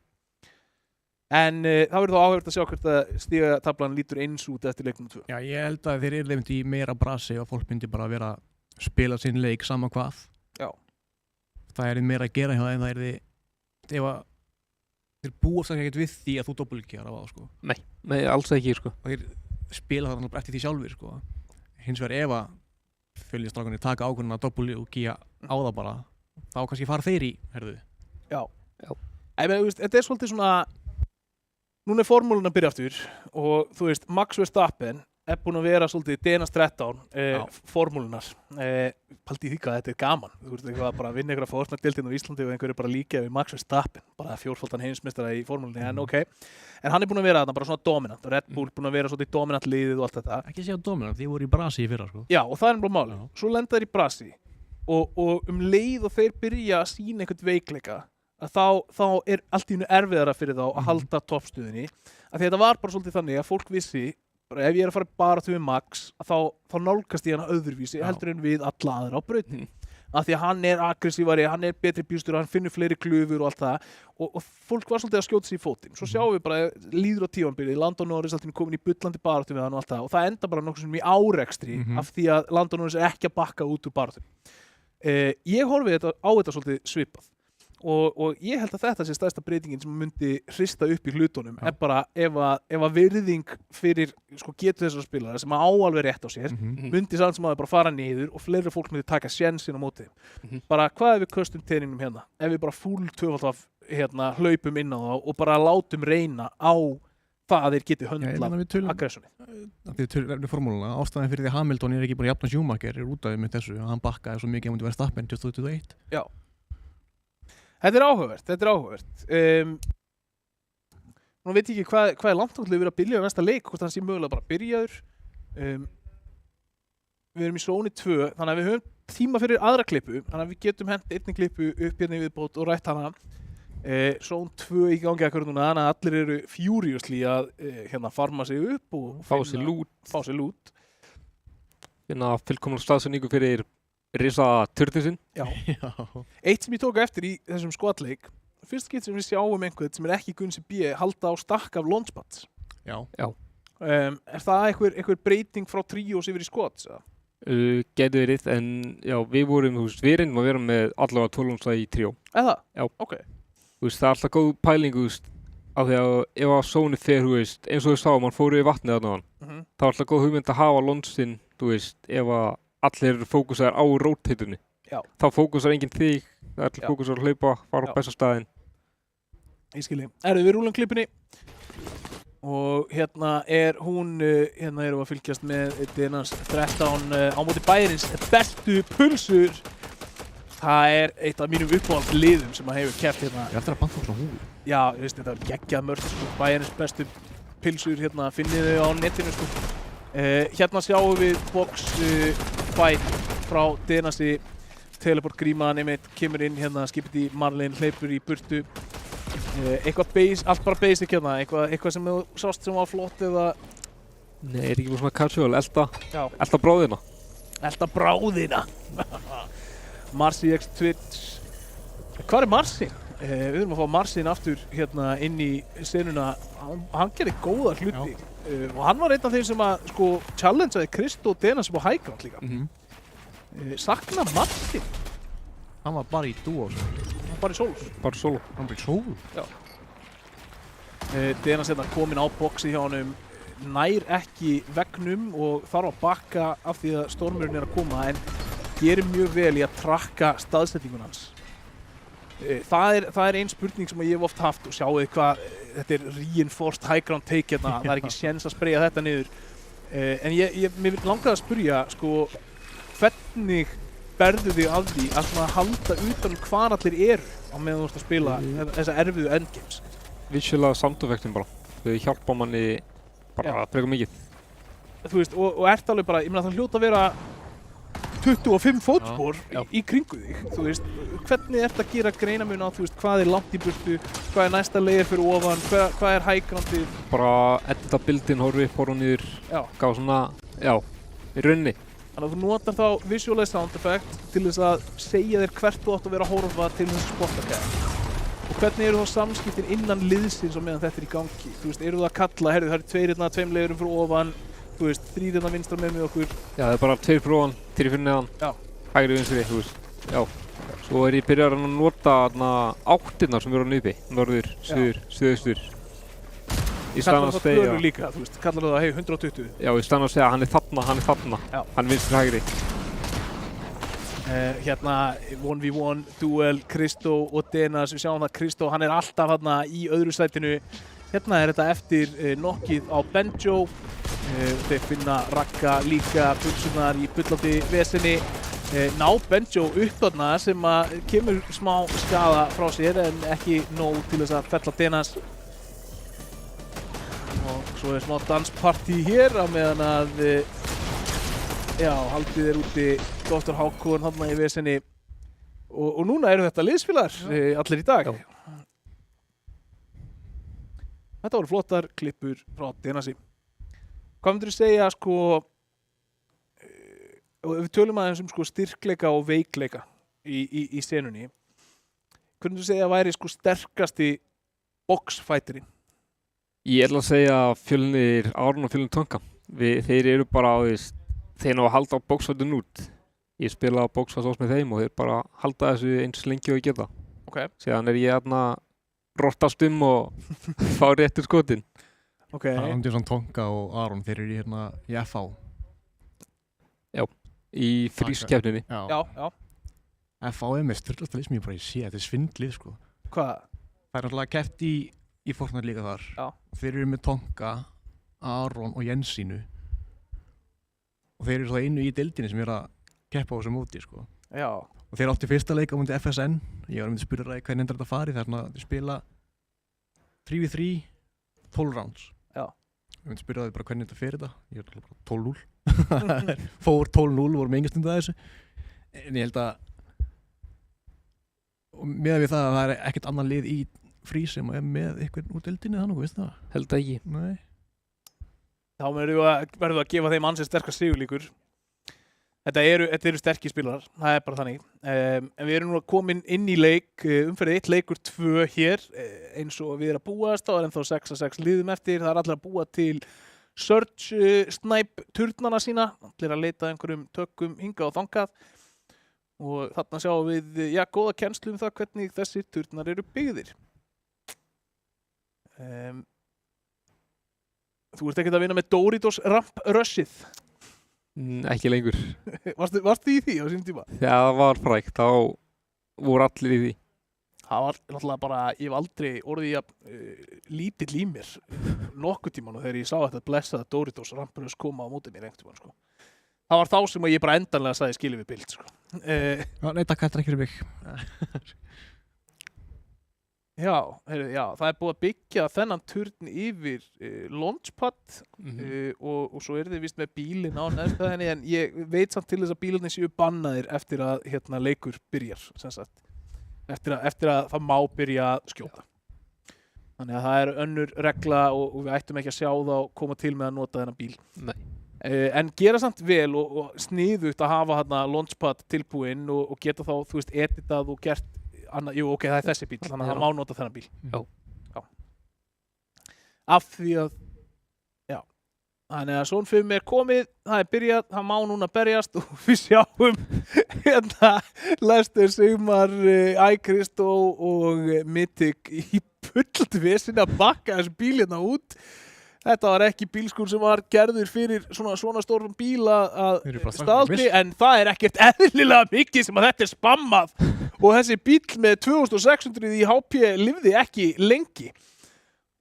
En það verður þá áhugavert að sjá hvert að stigatablan lítur eins út eftir leiknum 2. Já, ég held að þeir eru í meira brasi og fólk myndi bara vera spila sinn leik sama hvað. Já. Það er meira að gera hjá þeim, það er ef að þeir búast ekkert við því að þú doppelkjar á það sko. Nei, alls ekki sko. Og þeir spila það náttúrulega eftir því sjálfur sko. Hins vegar ef að fylgjastrákunni taka ákvörðuna að doppelkja á það bara, þá kannski fara þeir í, herðu. Já. Þetta er svolítið svona, núna er formúlun að byrja aftur og þú veist, Max Verstappen er búin að vera svolítið Denas 13 formúlunar. Paldi því hvað þetta er gaman. Þú veist eitthvað bara að vinna einhverja fórsnardeildina á Íslandi og einhverju bara líka við Max Verstappen, bara 4-faldan heimsmeistara í formúlunni, en ok. En hann er búin að vera þarna bara svona dominant og Red Bull búin að vera svolítið dominant liðið og allt þetta. Ekki segja dominant, því voru í brasi í fyrra sko. Já, og það er bara máli. Svo lenda þeir í brasi og leið og þeir byrja að sýna einhvern veikleika að þá er allt í einu erfiðara fyrir þá að halda toppstuðinni. Af því þetta var bara svolítið þannig að fólk vissi ef ég er að fara bara til Max þá nálgast ég hana öðruvísi heldur en við alla aðra á brautinni. af því að hann er aggressívari, hann er betri bjústur, hann finnur fleiri glufur og allt það og fólk var svolítið að skjóta sig í fótinn. Svo sjáum við bara líður á tímanbilið, Landon Norris alltaf komin í bullandi baráttu við hann og allt það og það enda bara nokkuð sem í árekstri af því að Landon Norris er ekki að bakka út úr baráttu. Ég horfi á þetta svolítið svipað og ég held að þetta sé stærsta breytingin sem myndi hrista upp í hlutunum er bara ef að virðing fyrir sko, getu þessara spilara sem á alveg rétt á sér myndi samt sem að bara fara niður og fleiri fólk myndi taka sjensinn á móti bara hvað ef við köstum teningnum hérna ef við bara full tvöfald af hlaupum inn á það og bara látum reyna á það að þeir geti höndla aggressjoni. Við tölum formúluna, ástæðan fyrir því Hamilton er ekki bara jafn og Schumacher út af með þessu, hann bakkaði svo mikið að myndi vera Verstappen 2021. Já. Þetta er áhugavert. Nú veit ég ekki hvað er langt átlið verið að byrja á næsta leik, hvort hann sé mögulega bara byrjaður. Við erum í zóni 2, þannig að við höfum tíma fyrir aðra klippu, þannig að við getum hent einni klippu upp hérna í viðbót og rætt hana. Zón 2 í gangi akkur núna, þannig að allir eru furiously að farma sig upp og fá sér lút. Hérna fullkomna staðsendingu fyrir risa turtisinn. Já. Eitt sem ég tók eftir í þessum skotleik, fyrst skipt sem við sjáum einhvern sem er ekki Gunsi B halda á stakk af launchpads. Já. Er það einhver breyting frá trios yfir í skots? Gæti verið, en já, við reyndum að vera með allavega 12 launchpad í tríó. Eða? Já. Ok. Það er alltaf góð pæling, af því að ef að zóni fer, eins og við sáum, hann fór yfir vatnið þarna á hann. Það var alltaf góð hugmynd að hafa launchinn, ef að allir eru fókusaðir á rótheitunni. Þá fókusar enginn þig, það er allir fókusar að hlaupa, fara á besta staðinn. Ég skilji. Við rúlum klippinni og hérna erum við að fylgjast með Denans 13 á móti Bæjarins bestu pulsur. Það er eitt af mínum uppáhaldsliðum sem að hefur keppt hérna. Ég ætla að banka svona húfi. Já, þetta er geggjað mörgt, Bæjarins bestu pilsur, finnið þau á netinu, Hérna sjáum við box fight frá Denasi, teleport grímaðan einmitt, kemur inn skipið í Marlin, hleypur í burtu. Eitthvað allt bara basic eitthvað sem þú sást sem var flott eða... Nei, er ekki bara svona casual, elta bráðina. Elta bráðina! Marci X Twitch. Hvað er Marci? Við þurfum að fá Marcin aftur inn í senuna. Hann gerir góða hluti. Og hann var einn af þeim sem að challengeaði Kristó Denas á high ground líka. Sakna Marcin. Hann var bara í duo. Bara í solos. Hann bara í solo? Já. Denas kominn á boxi hjá honum, nær ekki veggnum og þarf að bakka af því að stormurinn er að koma en gerir mjög vel í að trakka staðsetningun hans. Það er ein spurning sem ég hef oft haft og sjáu hvað þetta er reinforced high ground take hérna, það er ekki séns að spreyja þetta niður. En mér langaði að spyrja, hvernig berðu þig af því að halda utan hvar allir eru á meðan þú ert að spila þessa erfiðu endgames? Visualega soundeffektin bara, þau hjálpa manni bara frekar mikið. Þú veist, og ert alveg bara, ég meina það hljóta að vera 25 fótspor í kringu þig, þú veist, hvernig ert að gera greinamun á, þú veist, hvað er langt í burtu, hvað er næsta layer fyrir ofan, hvað er high groundið? Bara edita bildin, horfi upp, horfa niður, gá svona, í rauninni. Þannig að þú notar þá visualize sound effect til þess að segja þér hvert þú átt að vera að horfa til þess að spotta kæða. Og hvernig eru þá samskiptin innan liðsins á meðan þetta er í gangi? Þú veist, eru það að kalla, það eru tveim layerum fyrir ofan, þú veist, 3 vinstra með okkur. Já, það er bara 2 fyrir ofan, 3 fyrir neðan, hægri vinstri, þú veist, Svo er ég byrjar að nota áttirnar sem eru á niðri, norður, suður, suðaustur. Kallar það tölur líka, þú veist, kallar það 120? Já, í staðan að segja hann er þarna, hann er vinstri hægri. Hérna 1v1 duel Kristó og Denas, við sjáum það Kristó, hann er alltaf hérna í öðru sætinu. Hérna er þetta eftir nokkið á Benjo. Þeir finna Ragga líka pulsunar í bullandi vesenni. Ná Benjo upp þarna sem að kemur smá skaða frá sér en ekki nóg til þess að fella Denas. Og svo er smá danspartí hér á meðan að haldið er úti Dr. Hákon þarna í vesenni og núna eru þetta liðsfélagar allir í dag. Þetta voru flottar klippur frá Denasi. Hvað myndir þú segja ef við tölum aðeins styrkleika og veikleika í senunni. Hvernig þú segja að væri sko sterkasti boxfætirinn? Ég ætla að segja Fjölnir Aron og Fjölnir Tonka. Þeir eru bara, þeir ná að halda á boxfætun út. Ég spila boxfæt með þeim og þeir bara halda þessu eins lengi og ég geta. Ok. Síðan ég þarna rottast og fá réttur skotin. Ok. Andersson, Tonka og Aron, þeir eru hérna í FH. Í frískeppninni. Já. FH er með styrlasta lið sem ég bara sé, þetta er svindlið sko. Hvað? Það er alltaf keppt í Fortnite líka þar. Já. Þeir eru með Tonka, Aron og Jensínu. Og þeir eru svo einu í deildinni sem er að keppa á þessu móti sko. Já. Og þeir áttu fyrsta leik á mútið FSN. Ég var að mynda að spyrja ræði hvernig þetta fari. Það er svona að þeir spila 3v3, 12 rounds. Já. Ég myndi að spyrja það bara hvernig þetta fer þetta. Ég var bara 12-0. Fór 12-0, voru með enga stund að þessu. En ég held að og meðan við það að það er ekkert annan lið í frí sem er með einhvern úr deildinni þannig, veist það? Held ekki. Nei. Þá verðum við að gefa þeim ansið sterkar sigurlíkur. Þetta eru sterkir spilarar, það er bara þannig. En við erum nú komin inn í leik, umferðið 1, leikur 2 hér, eins og við erum að búast, þá er ennþá 6-6 liðum eftir, það er allir að búa til Surge Snipe turnana sína, allir að leita einhverjum tökum hingað og þangað. Og þarna sjáum við, góða kennslu það hvernig þessir turnar eru byggðir. Þú ert ekkert að vinna með Doritos Ramp Rushið. Ekki lengur. Varstu í því á sínum tíma? Þegar það var frækt, þá voru allir í því. Það var náttúrulega bara, ég hef aldrei orðið lítill í mér nokkuð tíman og þegar ég sá þetta blessaða Doritos Ramp Rush koma á móti mér einhvern tíman sko. Það var þá sem ég bara endanlega sagði skilið við bild sko. Nei, takk, þetta er ekki fyrir mig. Já, það er búið að byggja þennan turn yfir launchpad og svo eru þið vist með bílinn á neðstæðinni en ég veit samt til þess að bílarnir séu bannaðir eftir að leikur byrjar, sem sagt. Eftir að það má byrja að skjóta. Þannig að það er önnur regla og við ættum ekki að sjá þá koma til með að nota þennan bíl. Nei. En gera samt vel og sniðugt að hafa þarna launchpad tilbúinn og geta þá, þú veist, editað og gert annað, jú, ok, það er þessi bíl, þannig að það má nota þennan bíl. Já. Af því að, þannig að Zone 5 er komið, það er byrjað, það má núna berjast og við sjáum hérna Lester, Sigmar, Ækrist og Mythic í fullt vesin að bakka þessu bíl hérna út. Þetta var ekki bílskur sem var gerður fyrir svona stórum bíl að staðaldri, en það er ekkert eðlilega mikið sem að þetta er spammað og þessi bíl með 2600 í HP lifði ekki lengi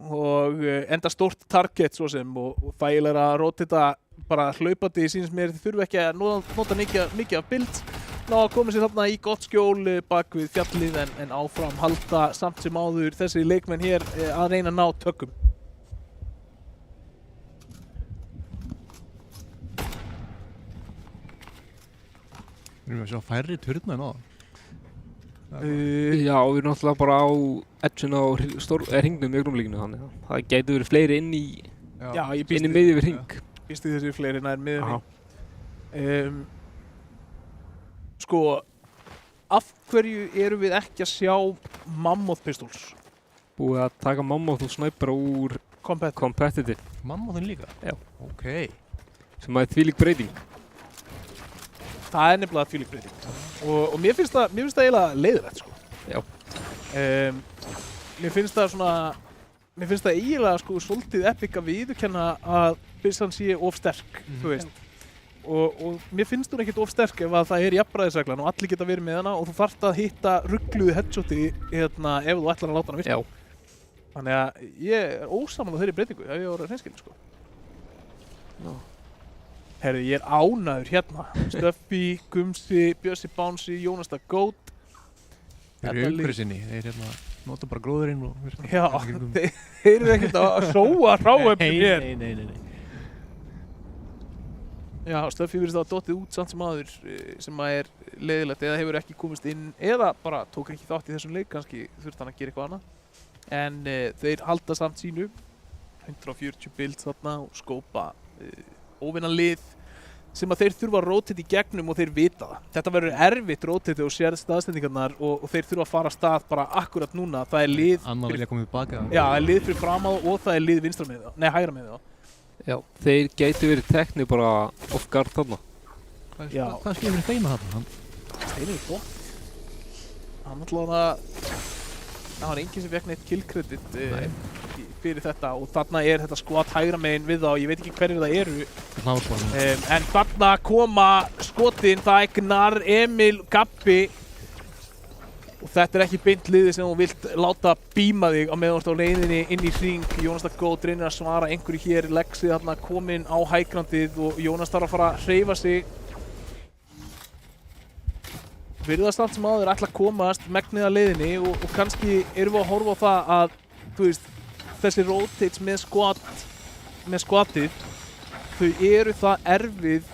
og enda stórt target svo sem og þægilega að rotita bara hlaupandi sínst mér þið þurfu ekki að nota mikið af build ná að koma sér þarna í gott skjól bak við fjallið en áfram halda samt sem áður þessi leikmenn hér að reyna að ná tökum. Við erum að sjá færri turna en á. Já, við erum náttúrulega bara á edge-un á hringnum í augnumlíkinu þannig að það gæti verið fleiri inn í miðju við hring. Býst í þessu fleiri nær miðjunni. Sko, af hverju erum við ekki að sjá Mammoth Pistols? Búið að taka Mammoth og Sniper úr Competitive. Mammothinn líka? Já. Ok. Sem að þvílík breyting. Það er nefnilega þvílík breyting og mér finnst það eiginlega leiðilegt sko. Já. Mér finnst það eiginlega sko svolítið epic að viðurkenna að byssan sé of sterk, þú veist. Og mér finnst hún ekkert of sterk ef að það er jafnræðisreglan og allir geta verið með hana og þú þarft að hitta ruggluðu headshoti ef þú ætlar að láta hana virka. Já. Þannig að ég er ósammála þeirri breytingu ef ég voru að hreinskilin sko. Já. Herri, ég er ánæður hérna. Stöffi, Gumsi, Bjössi Bánsi, Jónas það Gót. Þeir eru umhverfið sinni, þeir nota bara gróðurinn og... Já, þeir eru ekkert að sóa hráefnum hér. Nei. Já, Stöffi virðist að hafa dottið út samt sem aður sem að er leiðilegt eða hefur ekki komist inn eða bara tók ekki þátt í þessum leik, kannski þurft hann að gera eitthvað annað. En þeir halda samt sínu, 140 build þarna og skópa óvinna lið sem að þeir þurfa að rótita í gegnum og þeir vita það. Þetta verður erfitt rótiti og sér staðstendingarnar og þeir þurfa að fara af stað bara akkurat núna. Það er lið Annar vilja komið tilbaka. Já, það er lið fyrir fram á og það er lið vinstra með þá. Nei, hægra með þá. Já, þeir gætu verið tekni bara off guard þarna. Já. Hvað skilur fyrir þeim að þarna? Steinir er gott. Hann náttúrulega það var enginn sem fekk neitt killkredit fyrir þetta og þarna er þetta skot hægra megin við þá, ég veit ekki hverjir það eru. En þarna koma skotin, það er Gnar, Emil, Gabbi og þetta er ekki beint liðið sem þú vilt láta bíma þig á meðan þú ert á leiðinni inn í hring. Jónas það góð, reynir að svara einhverju hér, Lexi þarna kominn á hægrandið og Jónas þarf að fara að hreyfa sig. Virðast allt sem áður ætla að komast megnið að leiðinni og kannski erum við að horfa á það að, þú veist, þessi rotates með skvatið, þau eru það erfið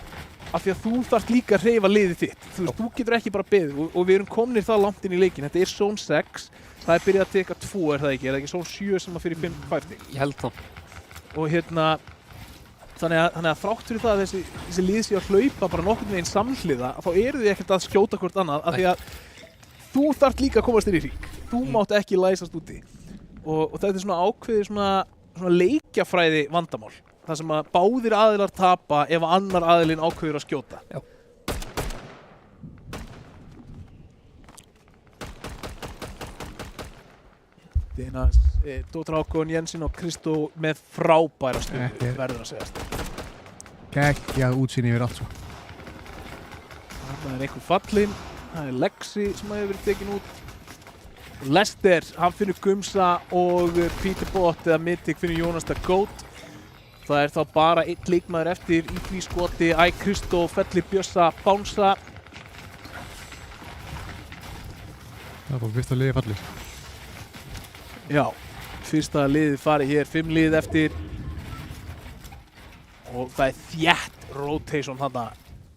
af því að þú þarft líka að hreyfa liðið þitt. Þú veist, þú getur ekki bara beðið og við erum komnir það langt inn í leikin. Þetta er zone 6, það er byrjað að teka 2 er það ekki, er það ekki zone 7 sem að fyrir 5 stig? Ég held það. Og hérna, þannig að þrátt fyrir það að þessi lið sé að hlaupa bara nokkurn veginn samhliða, þá eru þið ekkert að skjóta hvort annað af því að þú þarft líka að komast inn í hring. Þú mátt ekki læsast úti. Og þetta er svona ákveðið svona leikjafræði vandamál. Það sem að báðir aðilar tapa ef annar aðilinn ákveður að skjóta. Já. Dinas, Dóttar Hákon, Jensin og Kristó með frábæra stundu, verður að segjast. Geggjað útsýni yfir allt svo. Það er einhver fallinn, það er Lexi sem hefur verið tekin út. Lester, hann finnur Gumsa og Peter Bott eða Mythic finnur Jónas það góð. Það er þá bara einn leikmaður eftir í því skoti. Kristó fellir Bjössa, bánsa. Það er bara fyrsta liði fallið. Já, fyrsta liðið farið hér, 5 lið eftir. Og það er þétt rotation þarna.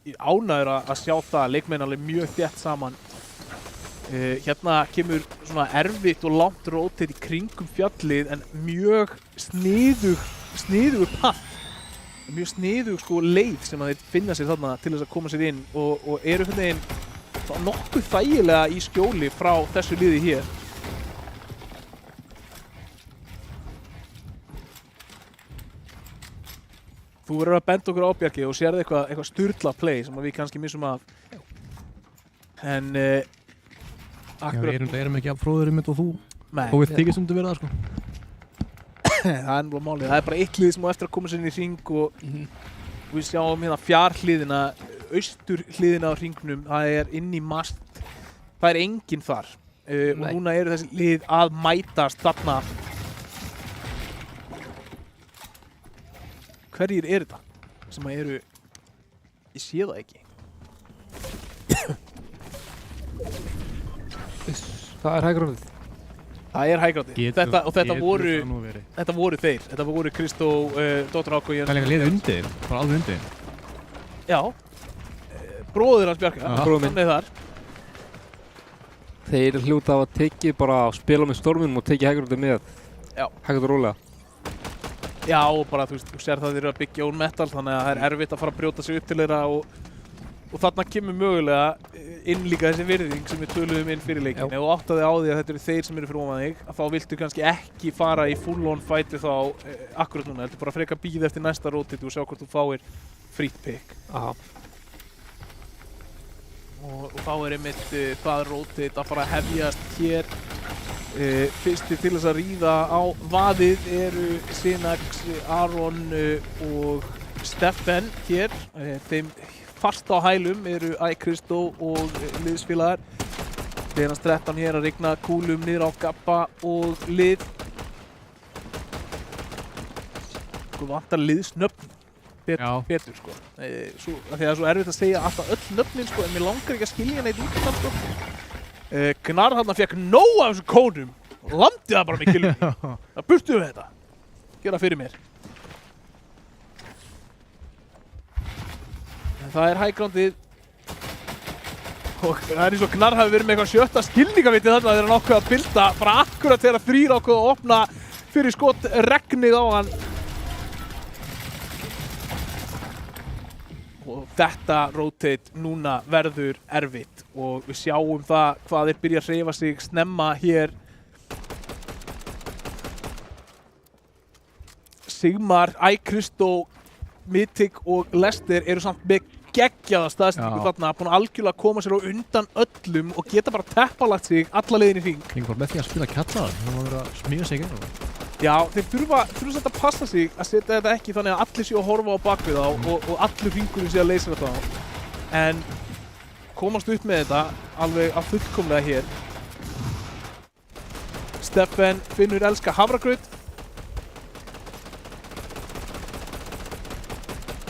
Ég er ánægður að sjá það, leikmenn alveg mjög þétt saman. Hérna kemur svona erfitt og langt rotate í kringum fjallið en mjög sniðugur path. Mjög sniðug sko leið sem að þeir finna sér þarna til þess að koma sér inn og eru fyrir þeim nokkuð þægilega í skjóli frá þessu liði hér. Þú verður að benda okkur á Bjarki og sérðu eitthvað sturla play sem við kannski missum af. En Við erum ekki af fróðurinn mitt og þú. Nei. Og við þykist um að vera það sko. Það er náttúrulega málið. Það er bara eitt lið sem á eftir að koma sér inn í hring og við sjáum hérna fjarhliðina, austurhliðina á hringnum. Það er inn í mast. Það er enginn þar. Og núna eru þessi lið að mætast þarna. Hverjir eru þetta? Sem að eru... Ég sé það ekki. Það er hægrandið. Það er hægrandið. Þetta voru þeir. Þetta voru Kristó, Dóttar Hákon, Jensin. Það er líka liðið undir, bara alveg undir. Já. Bróðir hans Bjarka. Bróðir minn. Hann er þar. Þeir hljóta að tekið bara að spila með storminum og tekið hægrandið með. Já. Hægt og rólega. Já, og bara þú veist, þú sér það þeir eru að byggja own metal þannig að það er erfitt að fara að brjóta sig upp til þeirra og þarna kemur mögulega inn líka þessi virðing sem við töluðum inn fyrir leikin. Ef þú áttaði á því að þetta eru þeir sem eru fyrir ofan þig, þá viltu kannski ekki fara í full-on fight við þá akkurat núna. Heldur bara frekar bíða eftir næsta rotate og sjá hvort þú fáir frýtt pick. Aha. Og þá er einmitt það rotate að fara að hefjast hér. Fyrsti til þess að ríða á vaðið eru Synax, Aron og Steffen hér. Þeim fast á hælum eru Kristó og liðsfélagar. Denans 13 hér að rigna kúlum niður á Gabba og lið. Sko vantar liðsnöfn betur sko. Því að það er svo erfitt að segja alltaf öll nöfnin sko, en mér langar ekki að skilja neitt út af það sko. Gnar hann fekk nóg af þessum kónum og lamdi það bara með killum. Það burtu við þetta. Gera fyrir mér. En það er hægrandið. Og það er eins og Gnar hafi verið með eitthvað sjötta skilningaviti þarna þegar hann ákveði að bilda bara akkurat þegar 3 ákveði að opna fyrir skot regnið á hann. og þetta rotate núna verður erfitt og við sjáum það hvað þeir byrja að hreyfa sig snemma hér. Sigmar, iCrystal, Mythic og Lester eru samt með geggjaða staðsendingu þarna, búin að algjörlega koma sér á undan öllum og geta bara teppalagt sig alla leiðin í hring. Kring bara með því að spila kjallar, það má vera að smíða sig inn. Já, þeir þurfa samt að passa sig að setja þetta ekki þannig að allir séu að horfa á bakvið þá og allur hringurinn séu að leysa þetta á. En komast upp með þetta alveg að fullkomlega hér. Steffen finnur elska hafragraut.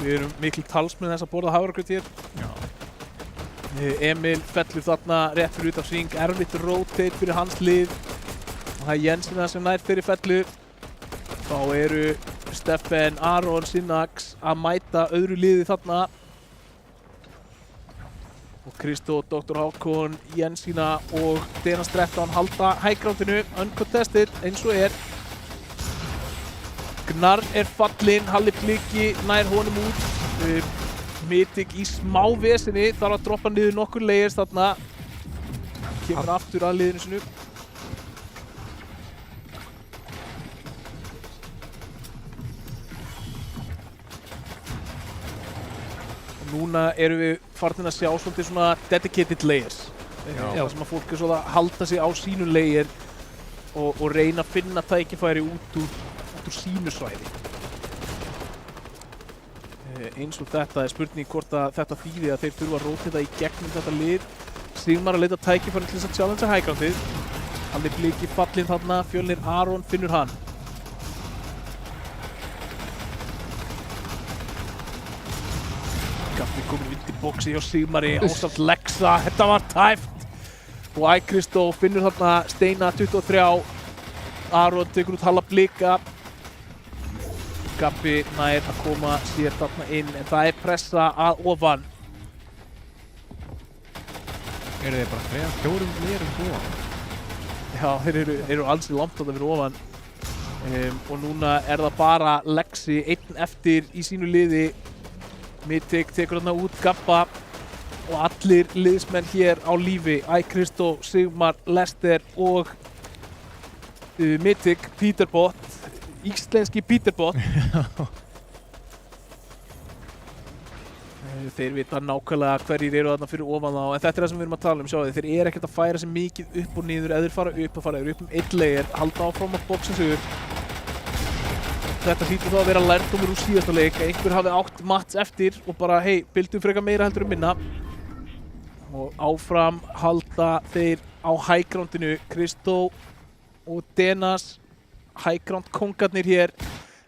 Við erum mikil talsmenn þess að borða hafragraut hér. Já. Emil fellur þarna rétt fyrir utan hring, erfitt rotate fyrir hans lið. Og það er Jensina sem nær þeirri fellu. Þá eru Steffen, Aron, Synax að mæta öðru liði þarna. Og Kristó, Dr. Hákon, Jensina og Denas 13 halda highgroundinu, uncontested eins og er. Gnarr er fallinn, Halli Bliki nær honum út. Mythic í smá vesinni, þarf að droppa niður nokkur layers þarna. Kemur aftur að liðinu sinu. Og núna erum við farin að sjá svolítið svona dedicated layers. Já. Sem að fólk er svona að halda sig á sínu layer og reyna að finna tækifæri út úr sínu svæði. Eins og þetta er spurning hvort að þetta þýði að þeir þurfa að rótita í gegnum þetta lið. Sigmar að leita tækifæri til þess að challengea highgroundið. Halli Bliki fallinn þarna, Fjölnir Aron finnur hann. Gaffi komið undir boxi hjá Sigmari, ásamt Lexa, þetta var tæft. Og iCrystal finnur þarna Steina 23. Aron tekur út Halla Blika. Gabbi nær að koma sér þarna inn, en það er pressa að ofan. Eru þeir bara 3-4 liðum ofan? Já, þeir eru ansi langt þarna fyrir ofan. Og núna er það bara Lexi einn eftir í sínu liði. Mythic tekur þarna út Gabba og allir liðsmenn hér á lífi. iCrystal, Sigmar, Lester og Mythic, Peterbot. Íslenski Peterbot. Þeir vita nákvæmlega hverjir eru þarna fyrir ofan þá, en þetta er það sem við erum að tala um, sjáðu þeir eru ekkert að færa sig mikið upp og niður, eða þeir fara upp einn layer, halda áfram að boxa sig upp. Þetta hlýtur þá að vera lærdómur úr síðasta leik, að einhver hafi átt mats eftir og bara, hei, bildum frekar meira heldur minna. Og áfram halda þeir á highgroundinu, Kristó og Denas. Highground kongarnir hér,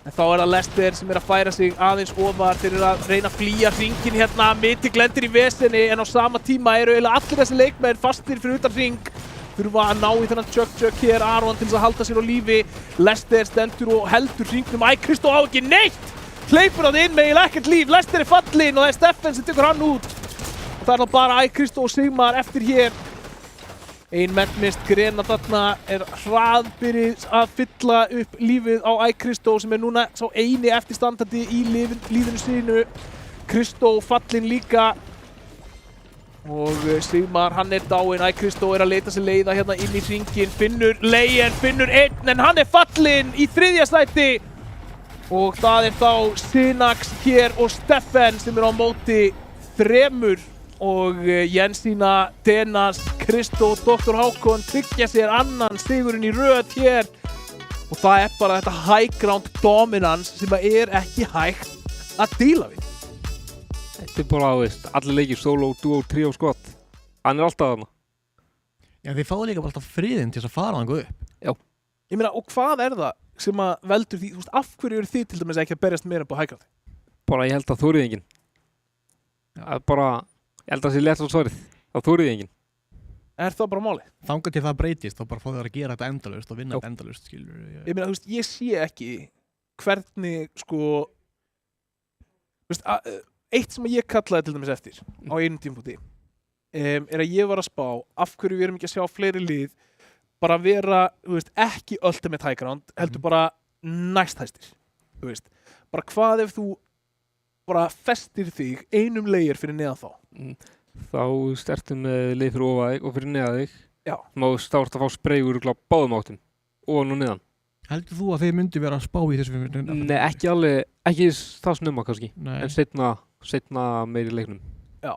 en þá er það Lester sem er að færa sig aðeins ofar. Þeir eru að reyna að flýja hringin hérna, Mythic lendir í vesenni, en á sama tíma eru eiginlega allir þessi leikmenn fastir fyrir utan hring. Þurfa að ná í þennan chug hér, Aron til þess að halda sér á lífi. Lester stendur og heldur hringnum, iCrystal á ekki neitt! Hleypur hann inn með eiginlega ekkert líf, Lester er fallinn og það er Steffen sem tekur hann út. Og það er þá bara iCrystal og Sigmar eftir hér. Ein mentmist Grena þarna er hraðbyrjið að fylla upp lífið á iCrystal sem er núna sá eini eftirstandandi í lífinu sínu. Kristó fallinn líka og Sigmar hann er dáinn. iCrystal er að leita sér leiða hérna inn í hringinn, finnur layer, finnur einn en hann er fallinn í 3. sæti. Og það er þá Synax hér og Steffen sem er á móti 3. Og Jensina, Denas, Kristó og Dr. Hákon tryggja sér annan sigurinn í röð hér. Og það er bara þetta highground dominance sem er ekki hægt að díla við. Þetta er bara, veist, allir leikir solo, duo, trio, skott. Hann er alltaf þarna. Já, þeir fáið líka bara alltaf friðinn til þess að fara þangað upp. Já. Ég meina, og hvað er það sem að veldur því, þú veist, af hverju eru þið til dæmis ekki að berjast meira upp á highground? Bara ég held að þórið enginn. Bara... Ég held að það sé létt á svarið. Það þórið enginn. Er það bara máli? Þangað til það breytist, þá bara fá þeir að gera þetta endalaust og vinna þetta endalaust, skilur. Ég meina, þú veist, ég sé ekki hvernig, sko... Þú veist, eitt sem ég kallaði til dæmis eftir á einum tímapunkti er að ég var að spá af hverju við erum ekki að sjá fleiri lið bara vera, þú veist, ekki ultimate high ground, heldur bara næsthæstir, þú veist. Bara hvað ef þú bara festir þig einum layer fyrir neðan þá. Þá stertu með leið fyrir ofan þig og fyrir neðan þig. Já. Þá ertu að fá spreygur báðum áttum, ofan og neðan. Heldur þú að þeir myndi vera að spá í þessu fyrir? Nei, ekki alveg, ekki það snumma kannski, Nei. en seinna meiri leiknum. Já.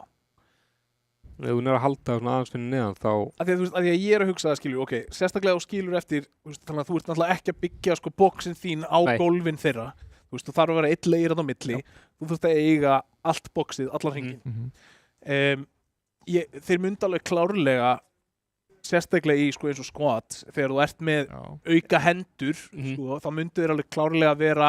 Ef hún að halda svona aðeins fyrir neðan þá... Af því að ég að hugsa það, skilur, ok, sérstaklega þú skilur eftir, þannig að þú ert náttúrulega ekki að byggja sko bóksin þín á Nei. gólfin þeirra. Þú veist, þú þarf að vera einn layer á milli. Þú þarft að eiga allt bóksið, allan hringinn. Þeir myndi alveg klárlega sérstaklega í sko eins og squat þegar þú ert með auka hendur sko, þá myndi þeir alveg klárlega vera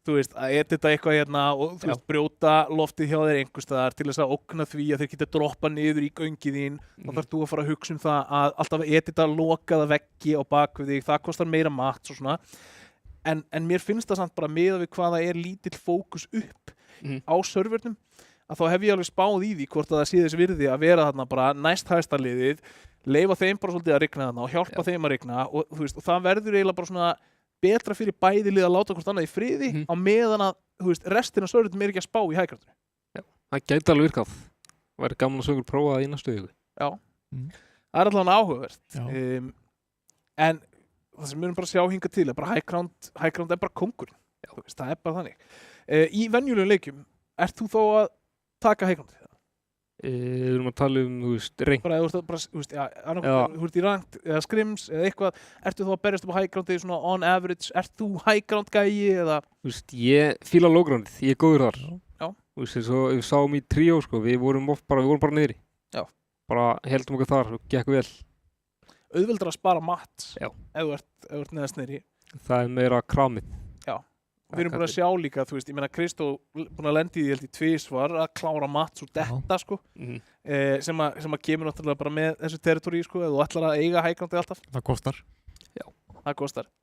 þú veist, að edita eitthvað hérna og þú veist, brjóta loftið hjá þeir einhvers staðar til þess að ógna því að þeir geta droppa niður í göngið þín þá þarf þú að fara að hugsa það að alltaf edita lokaða veggi á bakvið þig, það kostar meira mats og svona en mér finnst það samt bara miðað við hvað það lítill fókus upp á servernum að þá hef ég alveg spáð í því hvort að það sé þess virði að vera þarna bara næst hæsta liðið, leyfa þeim bara svolítið að rigna þarna og hjálpa þeim að rigna og, þú veist, og það verður eiginlega bara svona betra fyrir bæði lið að láta hvort annað í friði á meðan að, þú veist, restina servernum ekki að spá í hæggrátinu. Já, það gæti alveg virkað. Það væri gaman að sögur prófa það í næstu viku. Já, það er allavega áhugavert. En það sem við erum bara að sjá hingað til er bara hæggrát er bara kóngurinn. Veist, það er bara þannig. Í venjulegum leikjum, ert þú þó að taka hæggrátið? Við erum að tala þú veist, rank. Bara, þú ert í rankt eða scrims eða eitthvað, ertu þá að berjast upp á hæggrátið svona on average, ert þú hæggránt gæi eða? Þú veist, ég fíla lowgroundið, ég er góður þar. Já. Þú veist, svo við sáum í tríó, sko, við vorum bara niðri. Já. Bara heldum okkur þar og gekk vel. Auðveldar að spara mats. Já. Ef þú ert neðast niðri. Það er meira kramið. Já. Við erum búin að sjá líka, þú veist, ég meina Kristó búin að lendi í því held í tvisvar að klára mats úr detta, sko, sem að kemur náttúrulega bara með þessu territorí, sko, ef þú ætlar að eiga hæggrátið alltaf. Það kostar. Já, það kostar.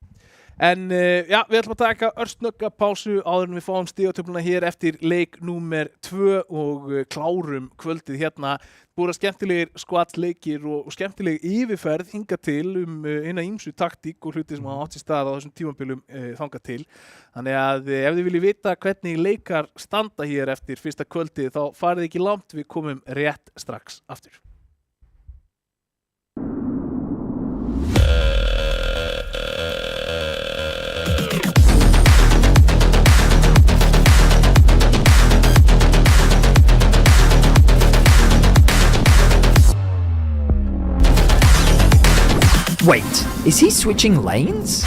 En já, við ætlum að taka örsnögga pásu áður en við fáum stigatöfluna hér eftir leik númer 2 og klárum kvöldið hérna. Búið skemmtilegir skvatsleikir og skemmtileg yfirferð hingað til eina ýmsu taktík og hluti sem hafa átt sér stað á þessum tímabilum þangað til. Þannig að ef þið viljið vita hvernig leikar standa hér eftir fyrsta kvöldið þá farið ekki langt, við komum rétt strax aftur. Wait, is he switching lanes?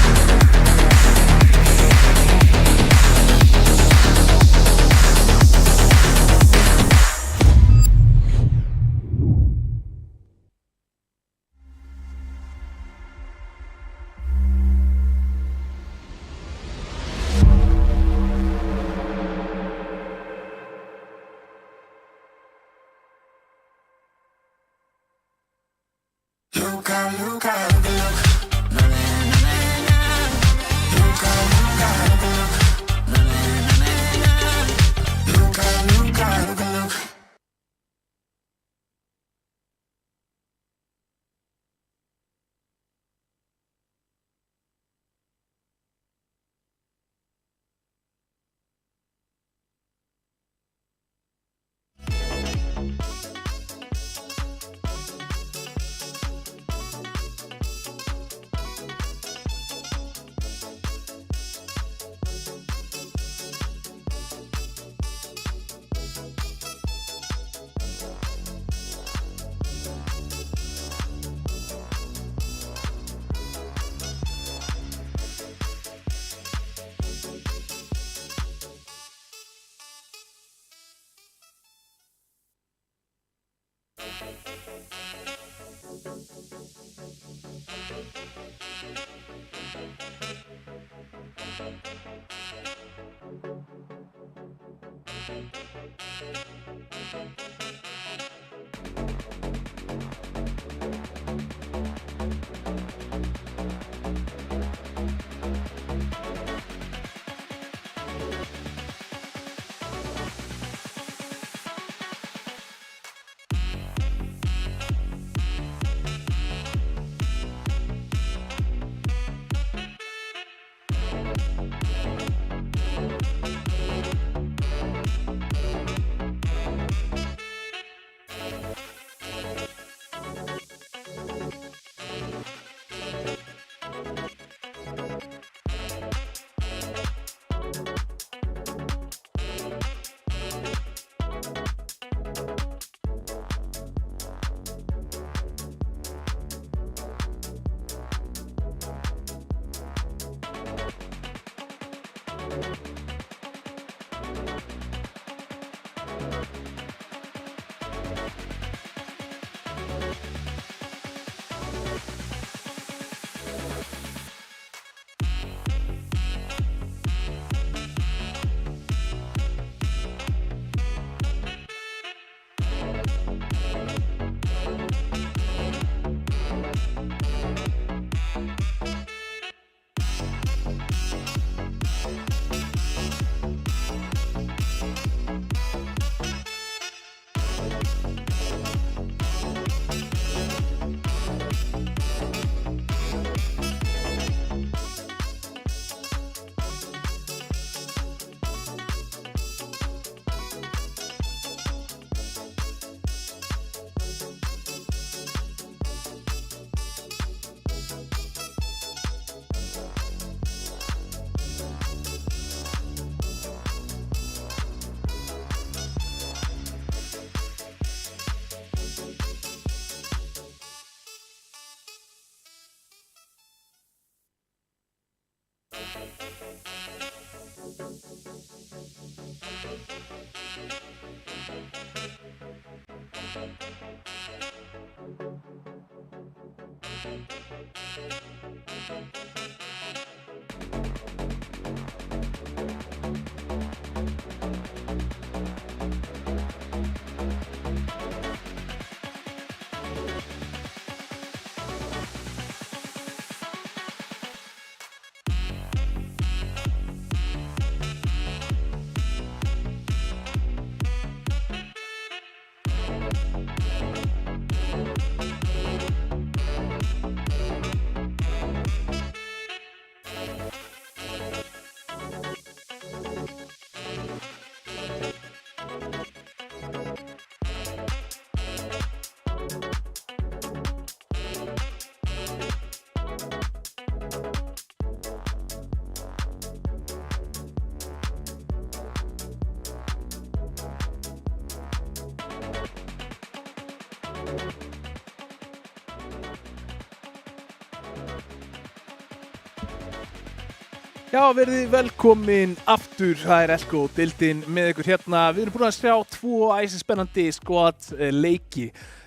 Já, verðið velkomin aftur, það er Elko, deildin með ykkur hérna. Við erum búin að sjá 2 æsispennandi squad leiki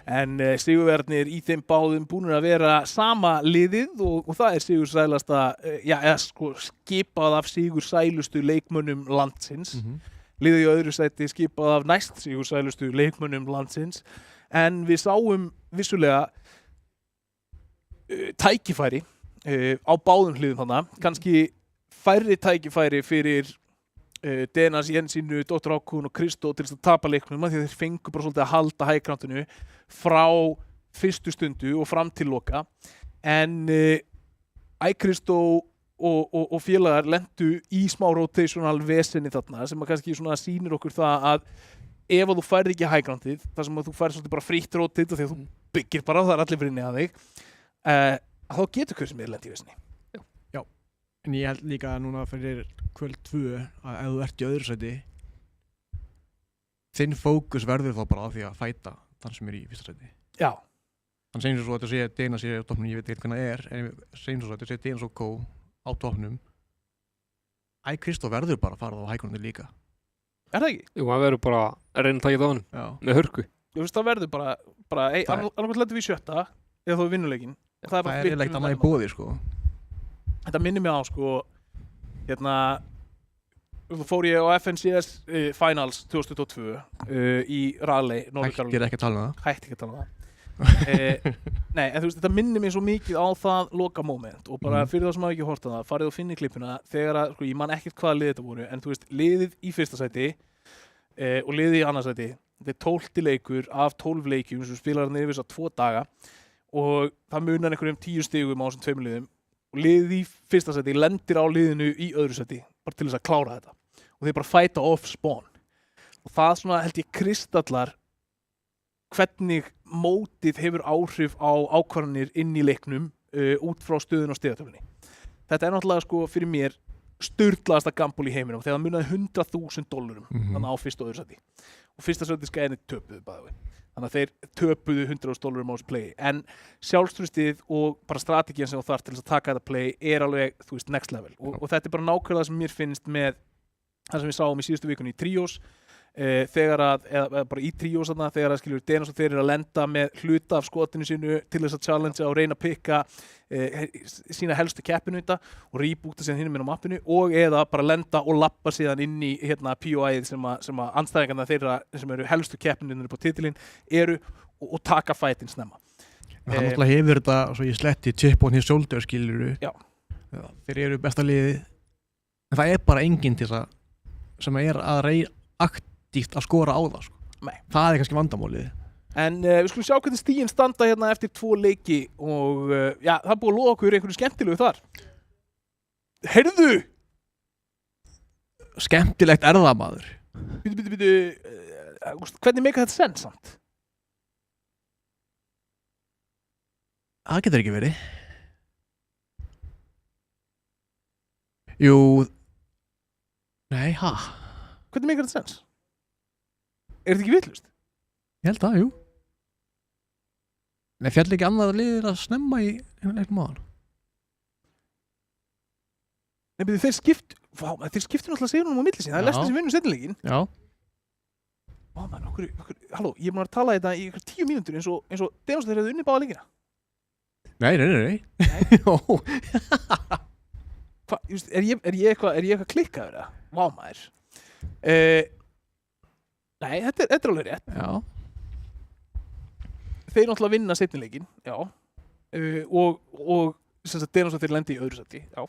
en sigurverðarnir í þeim báðum búin að vera sama liðið og það er sigursælasta, skipað af sigursælustu leikmönnum landsins. Liðið í öðru sæti skipað af næst sigursælustu leikmönnum landsins en við sáum vissulega tækifæri á báðum hliðum þarna, kannski færri tækifæri fyrir Denas, Jensínu, Dr. Hákon og Kristó til þess að tapa leiknum af því að þeir fengu bara svolítið að halda hægkrantinu frá fyrstu stundu og fram til loka en Kristó og félagar lentu í smá rotational vesenni þarna sem að kannski svona sýnir okkur það að ef þú færð ekki hægkrantið þar sem að þú færð svolítið bara frítt rotate og því að þú byggir bara það er allir fyrir neða þig þá getur hver sem er lent í vesenni. En ég held líka núna fyrir kvöld 2 að ef þú ert í öðru sæti þinn fókus verður þá bara á því að fæta þann sem er í fyrsta sæti. Já. Þannig segjum svo að þetta sé Dena sé á toppnum, ég veit ekki hvernig það er en segjum svo að þetta sé Dena svo Kó á toppnum Kristó verður bara að fara á hægrunni líka. Er það ekki? Jú, hann verður bara að reyna að taka það á hann með hörku. Ég veist það verður bara annarkvæmt lendur við í 7. eða þá við vinnuleikin. Það er eiginlega ekkert annað í boði sko. Þetta minnir mig á hérna fór ég á FNCS Finals 2022 í Raleigh, Norður Karólínu. Hættir ekki að tala um það. Hætti ekki að tala um það. Nei, en þú veist, þetta minnir mig svo mikið á það loka moment og bara fyrir það sem hafa ekki hort á það, farið og finni klippuna þegar að, ég man ekkert hvaða lið þetta voru, en þú veist, liðið í fyrsta sæti og liðið í annað sæti, þetta er 12 leikur af 12 leikjum sem spilarnir yfir þessa 2 daga og það munar einhverjum 10 stigum á þessum 2 liðum og liðið í fyrsta seti lendir á liðinu í öðru seti bara til þess að klára þetta og þeir bara fighta off spawn og það svona held ég kristallar hvernig mótið hefur áhrif á ákvarðanir inn í leiknum út frá stöðun og stigatöflunni. Þetta er náttúrulega fyrir mér sturlaðasta gamble í heiminum þegar það munaði $100,000 þannig á fyrsta og öðru seti og fyrsta seti skæðinni töpuðu bæði. Þannig að þeir töpuðu $100,000 á þessu play en sjálfstrustið og bara strategían sem þú þarf til þess að taka þetta play er alveg, þú veist, next level og þetta er bara nákvæmlega sem mér finnst með það sem við sáum í síðustu vikunni í Trios eða bara í Trios þarna þegar að skilur Denas og þeir eru að lenda með hluta af skotinu sínu til þess að challenge og reyna að pikka sína helstu keppinauta og reboota síðan hinum inn á mappinu og eða bara lenda og lappa síðan inn í POI-ið sem að andstæðingarna þeirra sem eru helstu keppinautarnir på titilinn eru og taka fætin snemma. Hann náttúrulega hefur þetta svo ég sletti chip on his shoulder skiluru. Já. Þeir eru besta liðið en það er bara enginn til þess að sem er að reyna aktíft að skora á það sko. Nei. Það er kannski vandamálið. En við skulum sjá hvernig stigin standa hérna eftir 2 leiki og það er búið að lofa okkur einhverju skemmtilegu þar. Heyrðu! Skemmtilegt er það maður. Býtu, hvernig meika þetta sens samt? Það getur ekki verið. Jú. Nei, Hvernig meikar þetta sens? Er þetta ekki vitlaust? Ég held það, jú. Nei, fjall ekki annað liðir að snemma í leiknum á hann. Nei, betur, þeir skiptu náttúrulega sigurunum á milli sín. Það er Já. Leicester sem vinnur seinnileikinn. Já. Man, halló, ég er búin að tala þetta í ykkur 10 mínútur eins og Denos þeir hefðu unnið báða leikina. Nei. Jó. Er ég eitthvað klikkaður eða? Vá maður. Nei, þetta er alveg rétt. Já. Þeir náttúrulega vinna seinnileikinn, já. Og sem sagt Denos þeir lendi í öðru sæti, já.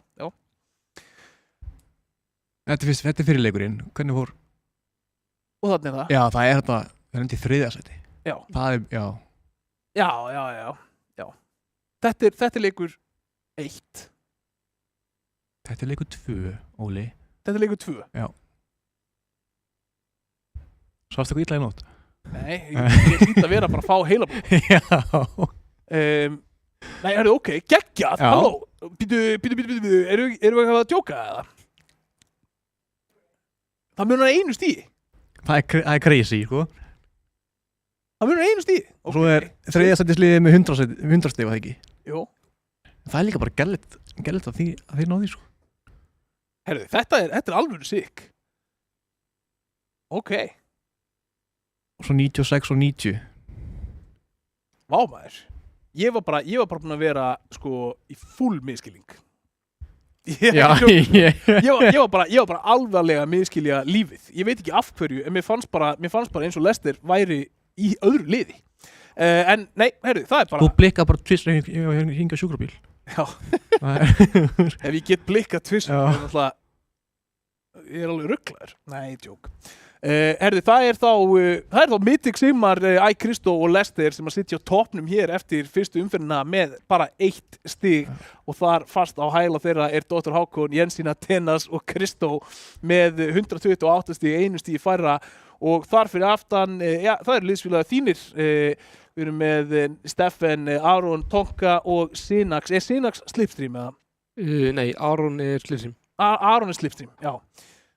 Þetta er fyrir leikurinn. Hvernig fór? Og þannig er það. Já, það er þetta. Það er endið þriðja sæti. Já. Það er, já. Já. Þetta er leikur 1. Þetta er leikur 2, Óli. Þetta er leikur 2. Já. Sástu eitthvað illa í nótt? Nei, ég hlýt að vera bara að fá heilabók. Já. Nei, ok, geggjað, Já. halló. Býtu, erum við eitthvað að djóka eða? Það munar 1 stíi. Það er crazy, sko. Það munar 1 stíi. Og svo er þriðja sætisliðið með 100 stig, var það ekki? Jú. Það er líka bara gælit að þið náðu því, sko. Herðu, þetta er alvöru sikk. Ok. Og svo 96 og 90. Vá maður. Ég var bara búinn að vera, sko, í full miskilning. Já, Ég var bara alvarlega að miskilja lífið. Ég veit ekki af hverju, en mér fannst bara eins og Leicester væri í öðru liði. En nei, herru, það er bara... Þú blikka bara tvist og hingja sjúkrabíl. Já. Ef ég get blikkað tvist, ég er alveg rugglaður. Nei, djók. Herru, það er þá Mythic Sigmar, Kristó og Leicester sem að sitja á toppnum hér eftir fyrstu umferðina með bara 1 stig og þar fast á hæla þeirra er Dr. Hákon, Jensína, Tenas og Kristó með 128 stig, 1 stig færra og þar fyrir aftan, það eru liðsfélagar þínir. Við erum með Steffen, Aron, Tonka og Sinax. Er Sinax slipstream eða? Nei, Aron er slipstream. Aron er slipstream, já.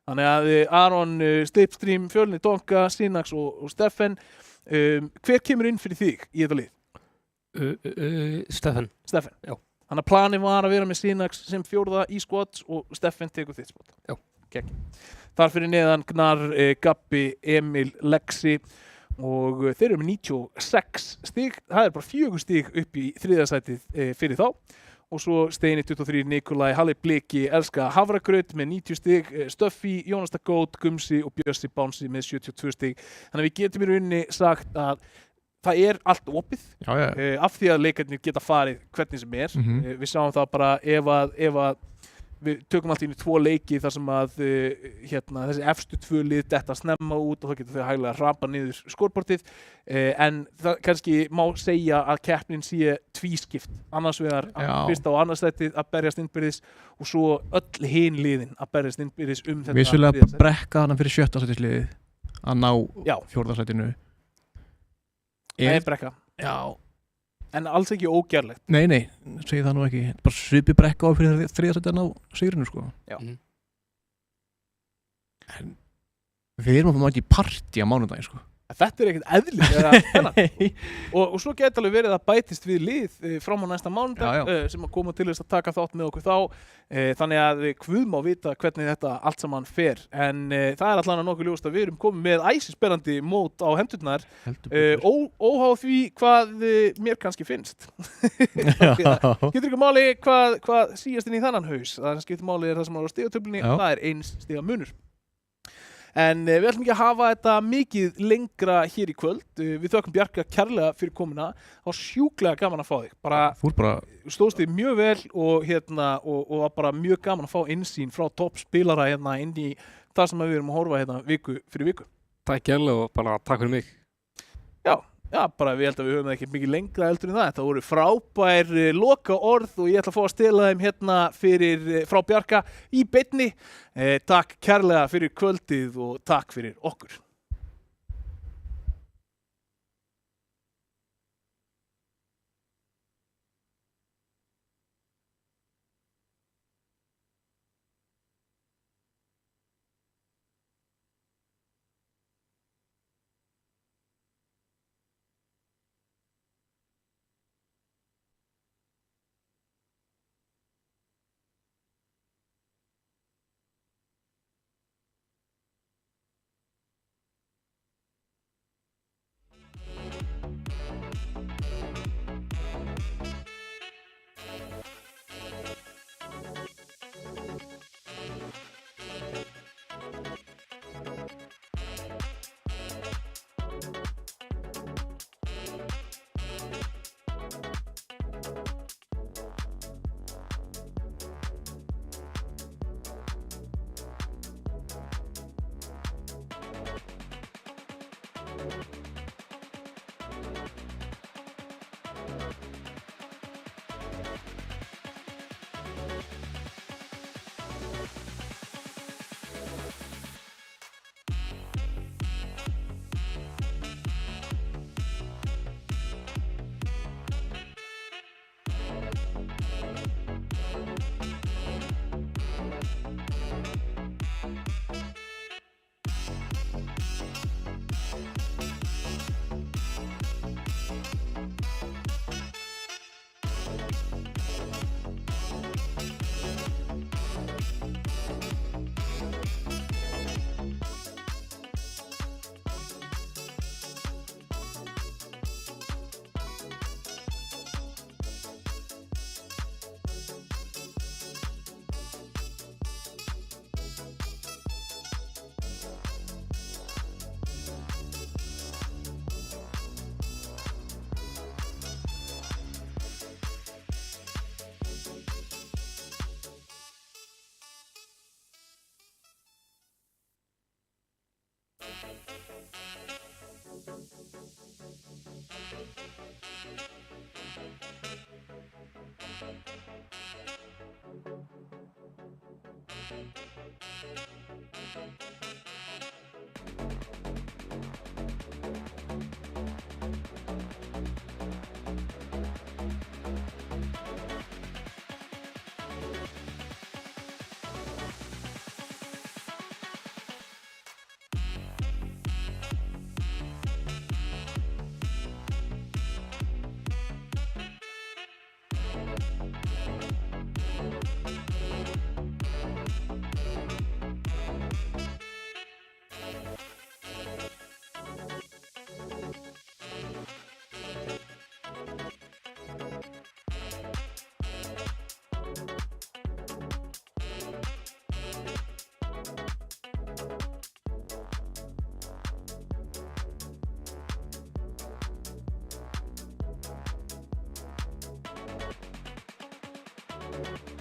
Þannig að Aron, slipstream, Fjölnir, Tonka, Sinax og Steffen. Hver kemur inn fyrir þig í þetta lið? Steffen. Já. Þannig að planið var að vera með Sinax sem 4. í squads og Steffen tekur þitt spot. Já. Gekk. Þar fyrir neðan Gnar, Gabbi, Emil, Lexi og þeir eru með 96 stig. Það er bara 4 stig upp í 3. sætið fyrir þá. Og svo Steini 23, Nikolai, Halli Bliki, Elska Havragraut með 90 stig, Stöffi, Jónas Gót, Gumsi og Bjössi Bánsi með 72 stig. Þannig að við getum í rauninni sagt að það er allt opið af því að leikarnir geta farið hvernig sem er. Við sáum það bara ef að við tökum allt inn í 2 leiki þar sem að þessi efstu 2 lið detta snemma út og þá getur þau hæglega rampa niður skorportið en það kannski má segja að keppnin sé tvískipt annars vegar fyrsta og annars sætið að berjast innbyrðis og svo öll hin liðin að berjast innbyrðis þetta vissulega brekka hann fyrir 7. sætisliðið að ná 4. sætinu. Það er brekka. Já. En alls ekki ógerlegt. Nei, segi það nú ekki. Bara svipi brekka á fyrir 3. sætið að ná sigurinu, sko. Já. En við erum að fá ekki partí á mánudaginn, sko. Þetta er ekkert eðlilega og svo geta alveg verið að bætist við lið fram á næsta mánudag sem að koma til þess að taka þátt með okkur þá þannig að Guð má vita hvernig þetta allt saman fer en það er allan að nokkuð ljóst að við erum komið með æsisperandi mót á hendurnar óháð því hvað mér kannski finnst getur ekki máli hvað síast inn í þannan haus það sem skiptir máli er það sem er á stigatöflunni það er 1 stiga munur. En við ætlum ekki að hafa þetta mikið lengra hér í kvöld. Við þökkum Bjarka kærlega fyrir komuna. Það var sjúklega gaman að fá þig. Bara stóðst þig mjög vel og var bara mjög gaman að fá innsýn frá toppspilara hérna inn í það sem við erum að horfa hérna viku fyrir viku. Takk kærlega og bara takk fyrir mig. Já, bara við held að við höfum það ekki mikið lengra eldur en það. Þetta voru frábær loka orð og ég ætla að fá að stela þeim hérna frá Bjarka í beinni. Takk kærlega fyrir kvöldið og takk fyrir okkur. Thank you.